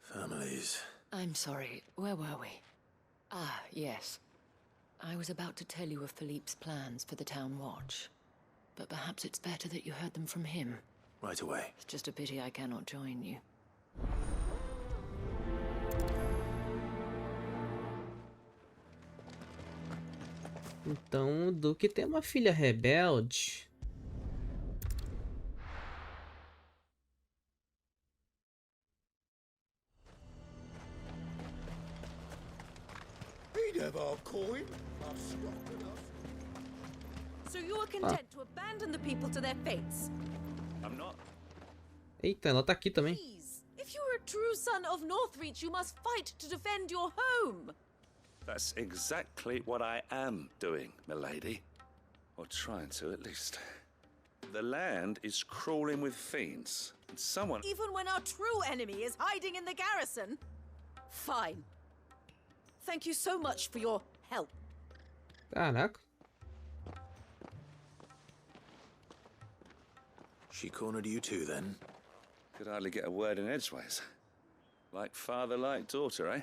Families. I'm sorry, where were we? Ah, yes. I was about to tell you of Philippe's plans for the town watch. But perhaps it's better that you heard them from him. Right away. It's just a pity I cannot join you. Então o Duque tem uma filha rebelde. So you are content to abandon the people to their fates? I'm not. Eita, ela tá aqui também. If you are a true son of Northreach, you must fight to defend your home. That's exactly what I am doing, milady. Or trying to, at least. The land is crawling with fiends, and someone... Even when our true enemy is hiding in the garrison? Fine. Thank you so much for your help. Caraca. She cornered you too, then? Could hardly get a word in edgeways. Like father, like daughter, eh?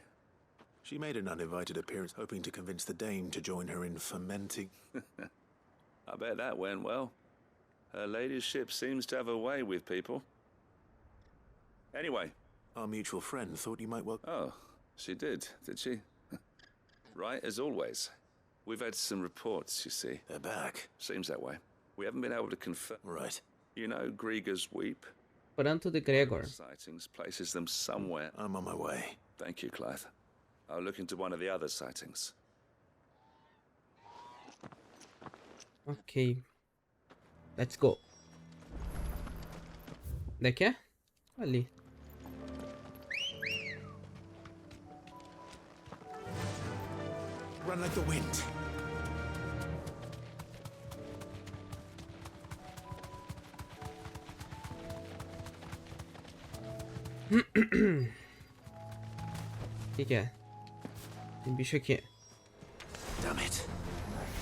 She made an uninvited appearance, hoping to convince the dame to join her in fermenting. I bet that went well. Her ladyship seems to have a way with people. Anyway. Our mutual friend thought you might welcome... Oh, she did she? Right, as always. We've had some reports, you see. They're back. Seems that way. We haven't been able to confirm... Right. You know Grieger's Weep? Pranto de Gregor. Sightings places them somewhere. I'm on my way. Thank you, Clive. I'll look into one of the other sightings. Ok. Let's go. Onde é que é? Ali. Run like the wind. Que é? Tem bicho aqui. Damn it.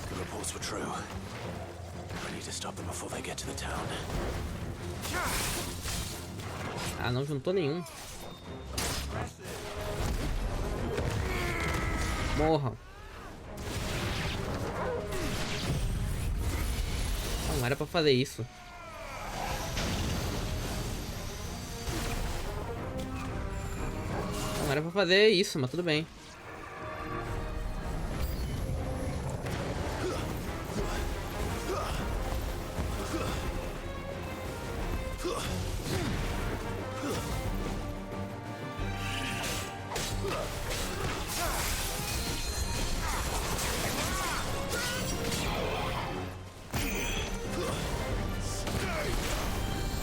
The reports were true. I need to stop them before they get to the town. Ah, não juntou nenhum. Morram. Não era pra fazer isso. Não era pra fazer isso, mas tudo bem.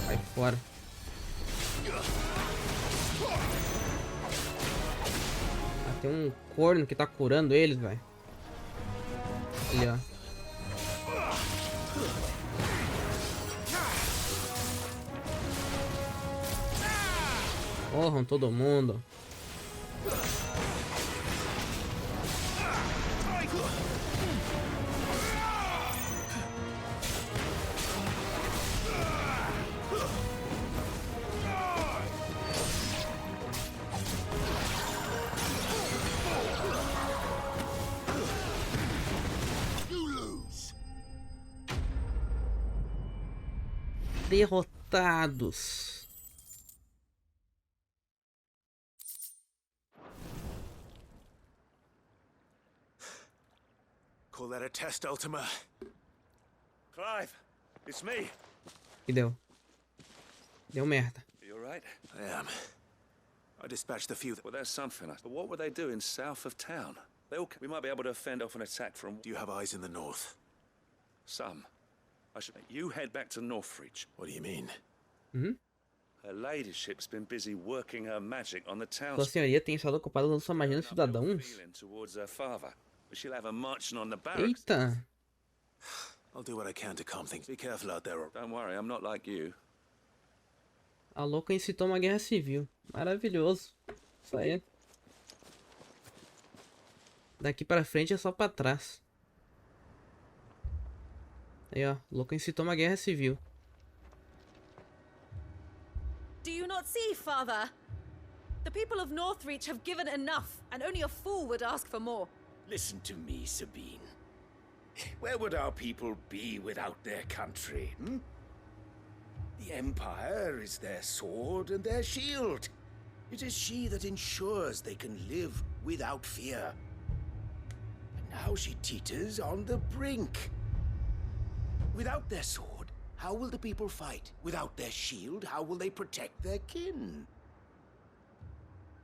Vai fora. Ah, tem um corno que tá curando eles, velho. Ali, ó. Morram todo mundo. Derrotados. Call that a test, Ultima? Clive, it's me. E deu. Deu merda. You alright? I am. I dispatched the few. Well, there's something. But what were they doing south of town? We might be able to fend off an attack from... Do you have eyes in the north? Some. You head back to Northreach. What do you mean? Her ladyship's been busy working her magic on the town. Sua senhoria tem estado ocupada usando sua magia nos cidadãos? Towards her father. She'll have her marching on the barracks. Eita. I'll do what I can to calm things. Be careful out there. Don't worry, I'm not like you. A louca incitou uma guerra civil. Maravilhoso. Isso aí. Daqui pra frente é só pra trás. Aí, ó. Louca incitou uma guerra civil. Do you not see, Father? The people of Northreach have given enough, and only a fool would ask for more. Listen to me, Sabine. Where would our people be without their country, The Empire is their sword and their shield. It is she that ensures they can live without fear. And now she teeters on the brink. Without their sword, how will the people fight? Without their shield, how will they protect their kin?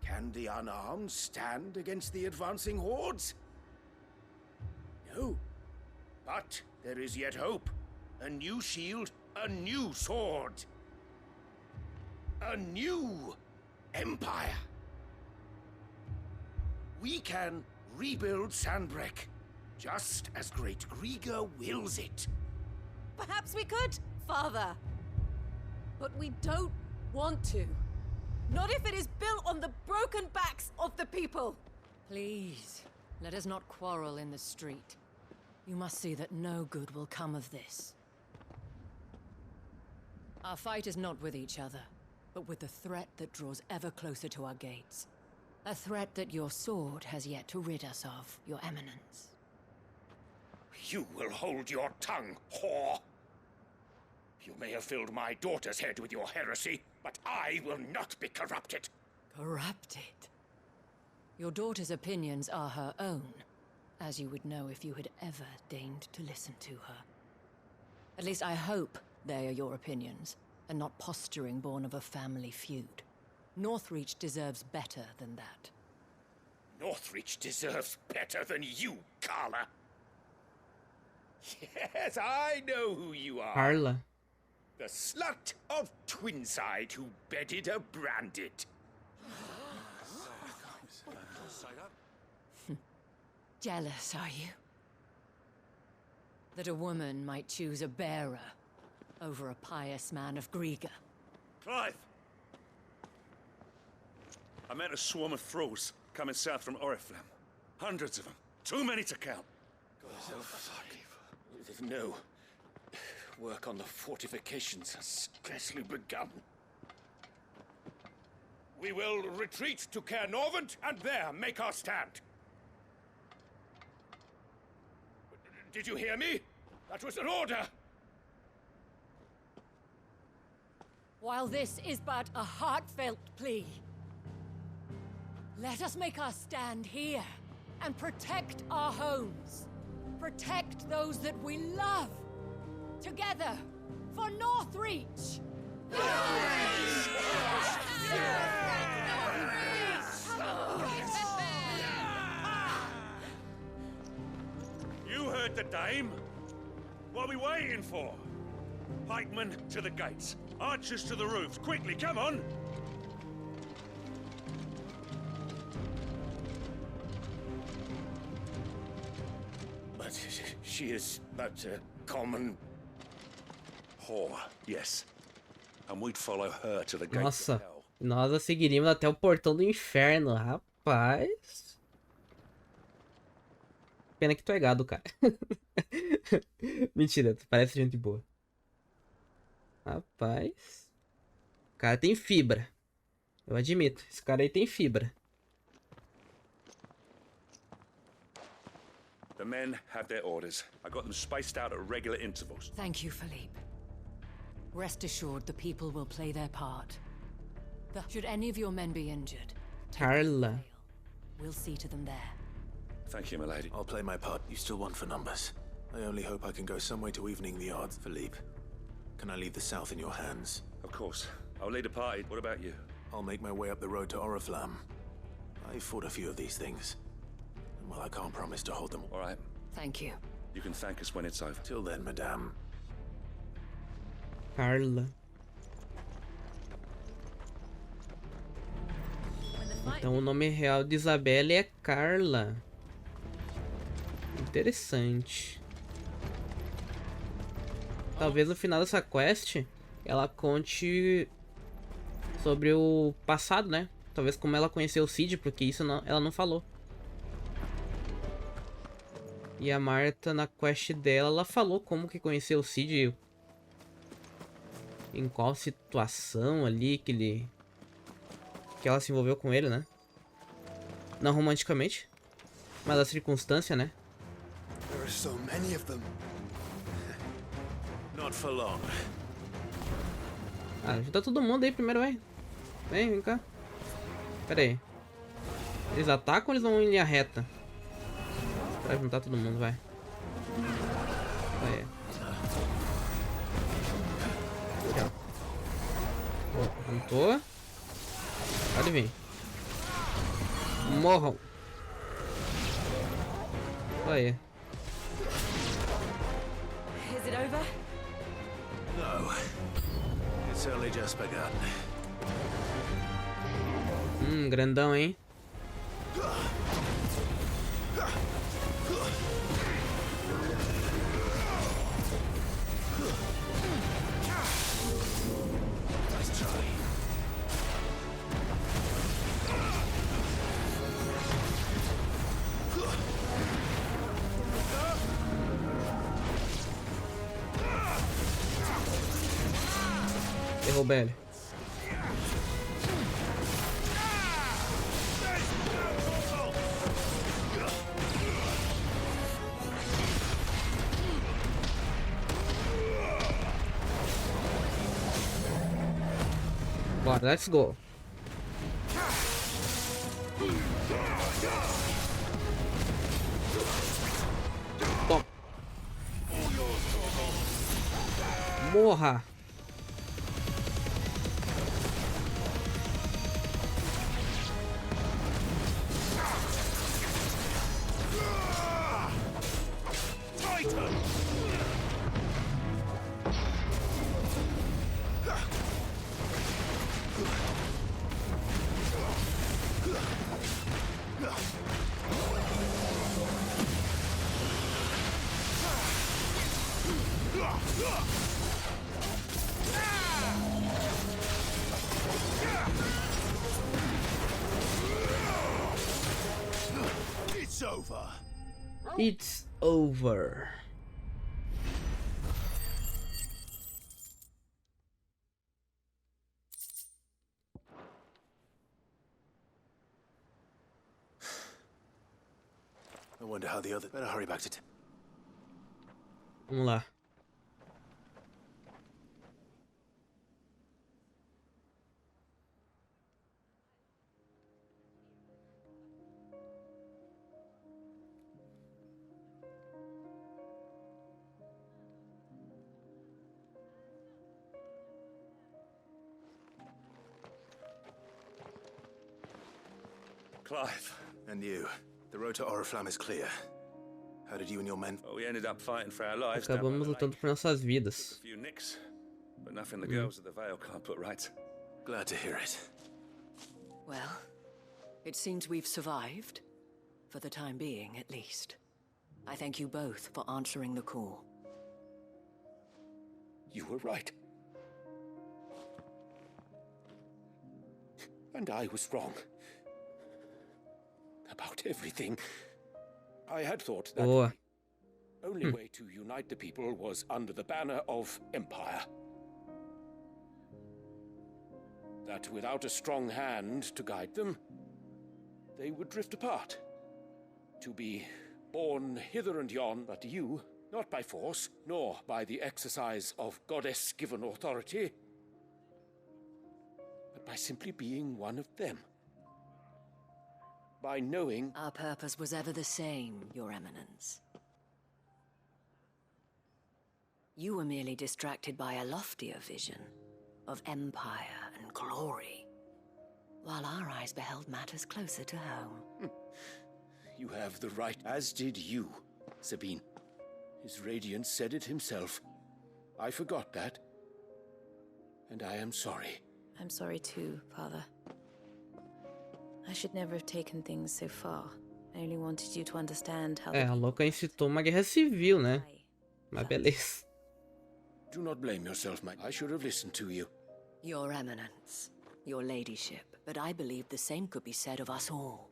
Can the unarmed stand against the advancing hordes? No. But there is yet hope. A new shield, a new sword. A new empire. We can rebuild Sanbreque, just as Great Griga wills it. Perhaps we could, Father. But we don't want to. Not if it is built on the broken backs of the people. Please, let us not quarrel in the street. You must see that no good will come of this. Our fight is not with each other, but with the threat that draws ever closer to our gates. A threat that your sword has yet to rid us of, Your Eminence. You will hold your tongue, whore! You may have filled my daughter's head with your heresy, but I will not be corrupted. Corrupted? Your daughter's opinions are her own, as you would know if you had ever deigned to listen to her. At least I hope they are your opinions, and not posturing born of a family feud. Northreach deserves better than that. Northreach deserves better than you, Carla. Yes, I know who you are. Carla. The slut of Twinside who bedded a branded. Jealous, are you? That a woman might choose a bearer over a pious man of Griega. Clive! I met a swarm of thralls coming south from Oriflamme. Hundreds of them. Too many to count. Oh, fuck. No. Work on the fortifications has scarcely begun. We will retreat to Caer Norvent and there make our stand. Did you hear me? That was an order! While this is but a heartfelt plea, let us make our stand here and protect our homes. Protect those that we love. Together, for Northreach! You heard the dame. What are we waiting for? Pikemen to the gates. Archers to the roofs. Quickly, come on! But she is but a common... whore, yes. And we'd follow her to the gates Nossa, of hell. nós a seguiríamos até o portão do inferno, rapaz. Pena que tu é gado, cara. Mentira, tu parece gente boa. Rapaz. O cara tem fibra. Eu admito, esse cara aí tem fibra. The men have their orders. I got them spaced out at regular intervals. Thank you, Philippe. Rest assured the people will play their part. Should any of your men be injured, Carla. we'll see to them there. Thank you, milady. I'll play my part. You still want for numbers. I only hope I can go some way to evening the odds. Philippe, can I leave the south in your hands? Of course. I'll lead a party. What about you? I'll make my way up the road to Oriflamme. I've fought a few of these things. And well, I can't promise to hold them. All right. Thank you. You can thank us when it's over. Till then, madame. Carla. Então o nome real de Isabelle é Carla. Interessante. Talvez no final dessa quest ela conte sobre o passado, né? Talvez como ela conheceu o Cid, porque isso não, ela não falou. E a Marta, na quest dela, ela falou como que conheceu o Cid. Em qual situação ali que ela se envolveu com ele, né? Não romanticamente, mas a circunstância, né? There are so many of them. Not for long. Ah, junta todo mundo aí primeiro, vai. Vem cá. Pera aí. Eles atacam ou eles vão em linha reta? Pra juntar todo mundo, vai. Vai. Aqui, ó. Juntou. Pode vir. Morram. Aí. Is it over? No. It's only just begun. Grandão, hein? Derruba ele. Bora, let's go. Toma. Morra. It's over. It's over. I wonder how the other... Better hurry back to... Vamos lá. Clive. And you. The road to Oriflamme is clear. How did you and your men... Well, we ended up fighting for our lives. down by Acabamos the lutando lake. por nossas vidas. A few nicks, but nothing the girls at the Vale can't put right. Glad to hear it. Well, it seems we've survived. For the time being, at least. I thank you both for answering the call. You were right. And I was wrong. About everything. I had thought that Boa. the only way to unite the people was under the banner of Empire. That without a strong hand to guide them, they would drift apart. To be borne hither and yon, but you, not by force, nor by the exercise of goddess-given authority, but by simply being one of them. By knowing... Our purpose was ever the same, Your Eminence. You were merely distracted by a loftier vision of empire and glory, while our eyes beheld matters closer to home. You have the right, as did you, Sabine. His Radiance said it himself. I forgot that. And I am sorry. I'm sorry too, Father. I should never have taken things so far. I only wanted you to understand how... É, a louca incitou uma guerra civil, né? Mas beleza. Do not blame yourself, Mike. I should have listened to you. Your Eminence, Your Ladyship, but I believe the same could be said of us all.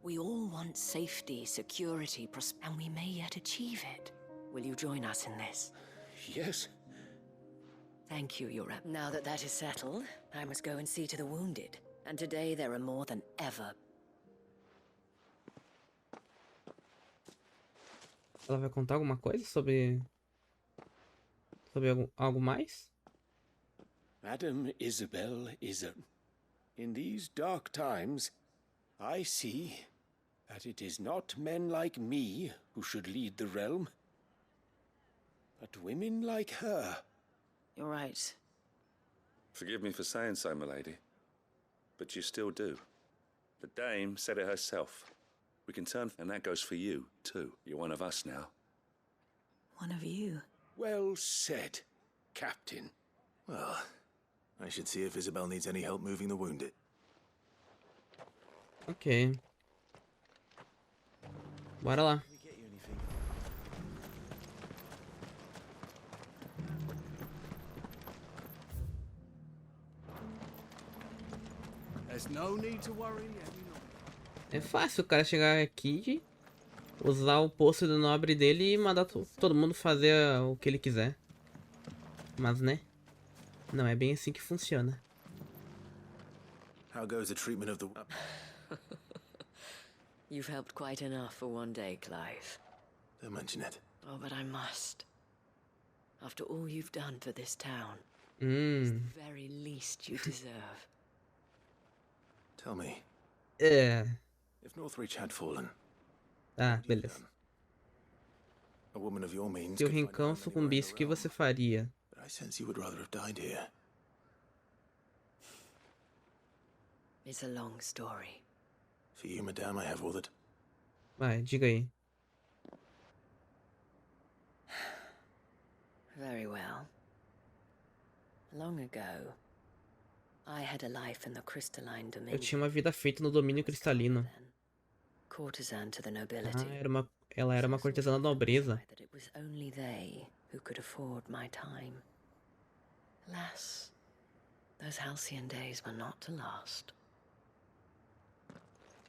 We all want safety, security, and we may yet achieve it. Will you join us in this? Yes. Thank you, Your Eminence. Now that that is settled, I must go and see to the wounded. And today there are more than ever. Ela vai contar alguma coisa sobre algo mais? Madam Isabel in these dark times, I see that it is not men like me who should lead the realm, but women like her. You're right. Forgive me for saying so, my lady, but you still do. The dame said it herself. We can turn, and that goes for you, too. You're one of us now. One of you? Well said, Captain. Well, I should see if Isabel needs any help moving the wounded. Ok. Bora lá. There's no need to worry. É fácil o cara chegar aqui, usar o posto do nobre dele e mandar todo mundo fazer o que ele quiser. Mas, né? Não é bem assim que funciona. How goes the treatment of the... You've helped quite enough for one day, Clive. Don't mention it. Oh, but I must. After all you've done for this town, Hum. it's the very least you deserve. Tell me, É. if Northreach had fallen, Ah, beleza. a woman of your means Se o could find Rincão home sucumbisse, o que você faria? but I sense you would rather have died here. It's a long story. For you, madame, I have all that... Vai, diga aí. Very well. Long ago, I had a life in the crystalline Eu dominion. tinha uma vida feita no domínio cristalino. Courtesan to the nobility. Ela era uma cortesã da nobreza. That it was only they who could afford my time. Alas, those halcyon days were not to last.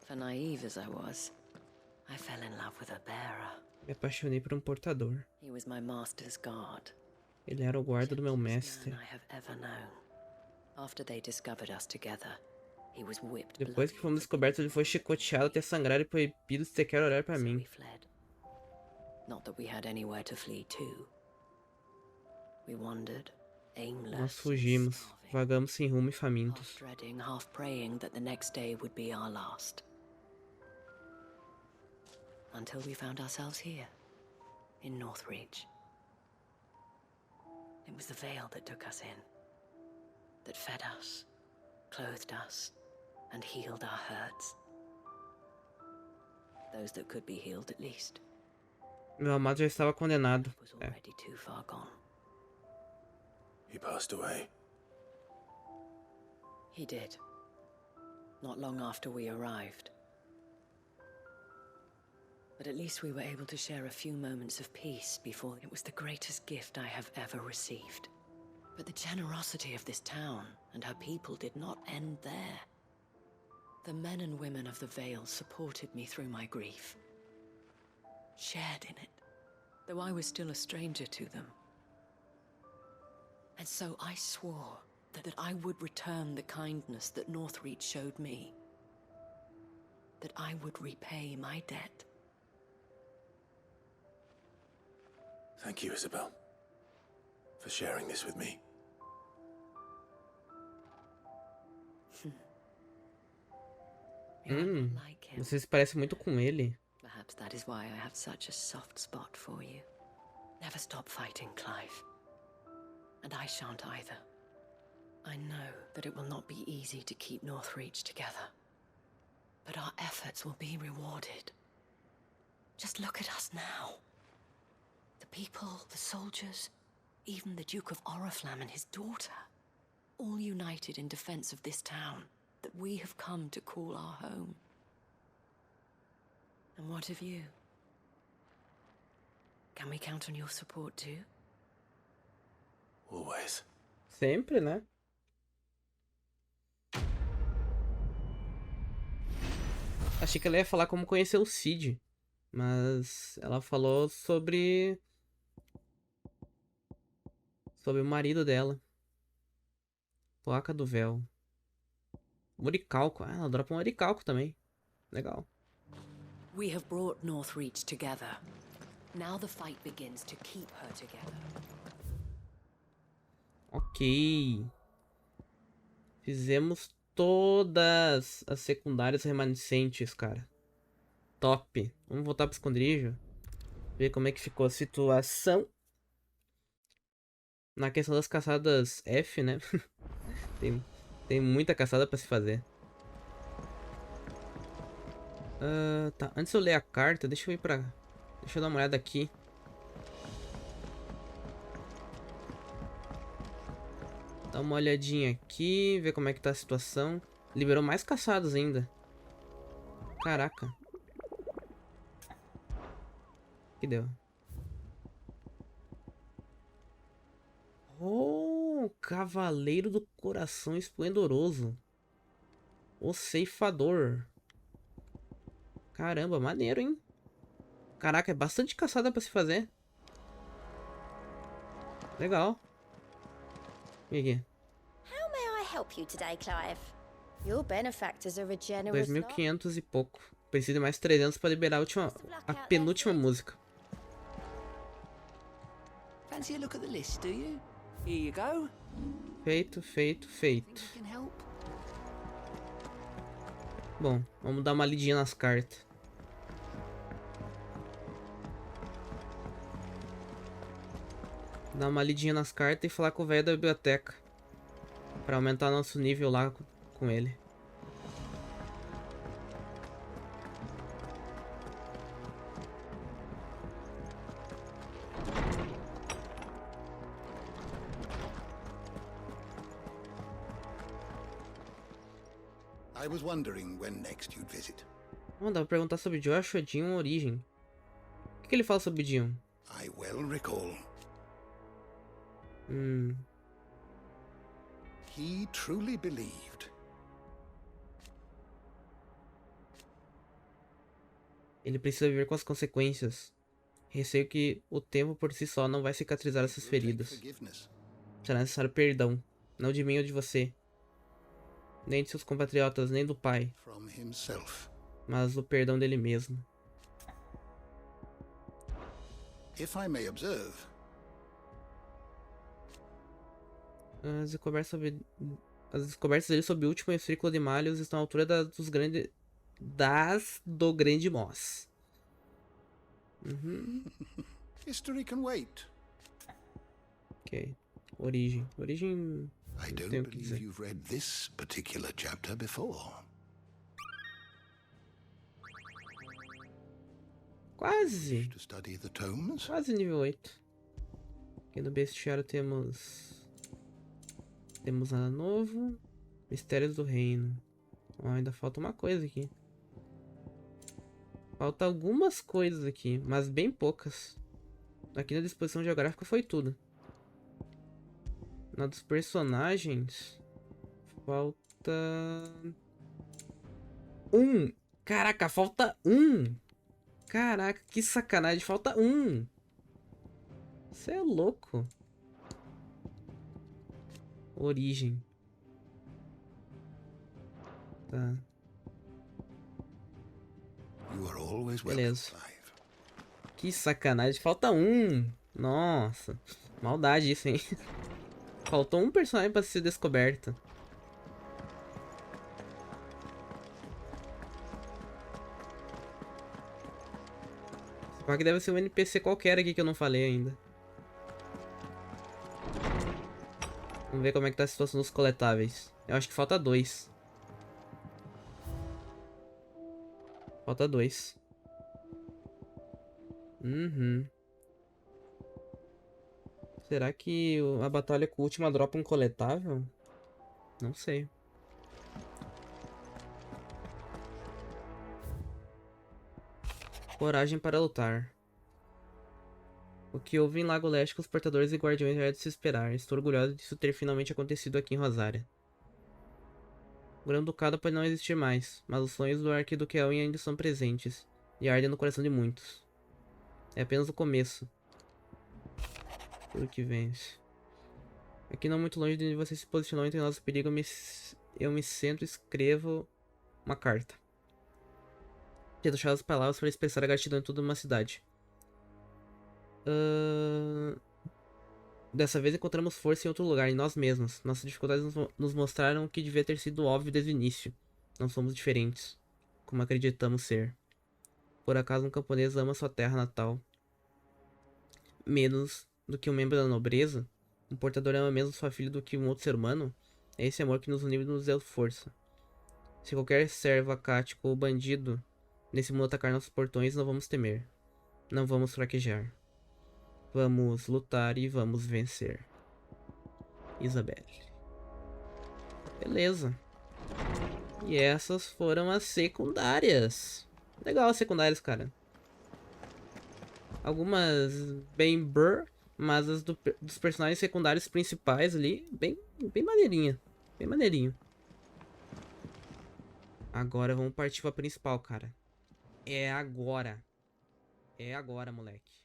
For naive as I was, I fell in love with a bearer. Me apaixonei por portador. He was my master's guard. Ele era o guarda do meu mestre. I have ever known. After they discovered us together, he was whipped. Depois que fomos descobertos, ele foi chicoteado até sangrar e proibido sequer olhar para mim. Not that we had anywhere to flee to. We wandered, aimless. Nós fugimos, vagamos sem rumo e famintos. Half dreading, half praying that the next day would be our last. Until we found ourselves here, in Northreach. It was the veil that took us in, that fed us, clothed us, and healed our hurts. Those that could be healed at least. Meu amado já estava condenado. Was already too far gone. He passed away. He did. Not long after we arrived. But at least we were able to share a few moments of peace before it was the greatest gift I have ever received. But the generosity of this town and her people did not end there. The men and women of the Vale supported me through my grief. Shared in it, though I was still a stranger to them. And so I swore that I would return the kindness that Northreach showed me. That I would repay my debt. Thank you, Isabel, for sharing this with me. Você se parece muito com ele. Perhaps that is why I have such a soft spot for you. Never stop fighting, Clive. And I shan't either. I know that it will not be easy to keep Northreach together. But our efforts will be rewarded. Just look at us now. The people, the soldiers, even the Duke of Oriflamme and his daughter. All united in defense of this town that we have come to call our home. And what of you? Can we count on your support too? Always. Sempre, né? Achei que ela ia falar como conhecer o Cid. Mas ela falou sobre o marido dela. Placa do véu. Oricalco. Ah, ela dropa um oricalco também. Legal. We have brought Northreach together. Now the fight begins to keep her together. Ok. Fizemos todas as secundárias remanescentes, cara. Top. Vamos voltar pro esconderijo. Ver como é que ficou a situação. Na questão das caçadas F, né? tem muita caçada pra se fazer. Tá. Antes de eu ler a carta, deixa eu ir pra... Deixa eu dar uma olhada aqui. Dá uma olhadinha aqui, ver como é que tá a situação. Liberou mais caçados ainda. Caraca. Que deu? Oh, Cavaleiro do Coração Esplendoroso. O Ceifador. Caramba, maneiro, hein? Caraca, é bastante caçada pra se fazer. Legal. E aqui? How may I help you today, Clive? Your benefactors are a generous lot. 2.500 e pouco. Preciso de mais 300 pra liberar a penúltima música. Fancy a look at the list, do you? Here you go. Feito, feito, feito. Bom, vamos dar uma lidinha nas cartas. Dar uma lidinha nas cartas e falar com o velho da biblioteca. Pra aumentar nosso nível lá com ele. I was wondering when next you'd visit. Dá pra perguntar sobre Joshua Dion Origem. O que ele fala sobre Dion? I well recall. He truly believed. Ele precisa viver com as consequências. Receio que o tempo por si só não vai cicatrizar essas feridas. Será necessário perdão, não de mim ou de você, nem de seus compatriotas, nem do pai, mas o perdão dele mesmo. If I may observe. As descobertas dele sobre o último círculo de malhos estão à altura do grande Moss. History can wait. Ok. Origem. I don't believe you've read this particular chapter before. Quase. To study the tomes? Quase nível 8. Aqui no bestiário temos nada novo. Mistérios do reino. Ainda falta uma coisa aqui. Falta algumas coisas aqui, mas bem poucas. Aqui na disposição geográfica foi tudo. Na dos personagens falta um. Caraca, falta um. Caraca, que sacanagem, falta um. Você é louco. Origem. Tá. Beleza. Que sacanagem, falta um. Nossa, maldade isso, hein? Faltou um personagem pra ser descoberto. Só que deve ser um NPC qualquer aqui que eu não falei ainda. Vamos ver como é que tá a situação dos coletáveis. Eu acho que falta 2. Falta 2. Será que a batalha com a última dropa um coletável? Não sei. Coragem para lutar. O que houve em Lago Leste com os portadores e guardiões já é de se esperar. Estou orgulhoso disso ter finalmente acontecido aqui em Rosaria. O Grão-Ducado pode não existir mais, mas os sonhos do Arquiduque ainda estão presentes e ardem no coração de muitos. É apenas o começo. Tudo que vence. Aqui não muito longe de onde você se posicionou entre nós o perigo, eu me sento e escrevo uma carta. Tento achar as palavras para expressar a gratidão em toda uma cidade. Dessa vez encontramos força em outro lugar, em nós mesmos. Nossas dificuldades nos mostraram o que devia ter sido óbvio desde o início. Não somos diferentes, como acreditamos ser. Por acaso um camponês ama sua terra natal menos do que um membro da nobreza? Um portador ama menos sua filha do que um outro ser humano? É esse amor que nos uniu e nos deu força. Se qualquer servo acático ou bandido nesse mundo atacar nossos portões, não vamos temer. Não vamos fraquejar. Vamos lutar e vamos vencer. Isabelle. Beleza. E essas foram as secundárias. Legal as secundárias, cara. Algumas bem brr, mas as dos personagens secundários principais ali, bem maneirinha. Bem maneirinho. Agora vamos partir pra principal, cara. É agora. É agora, moleque.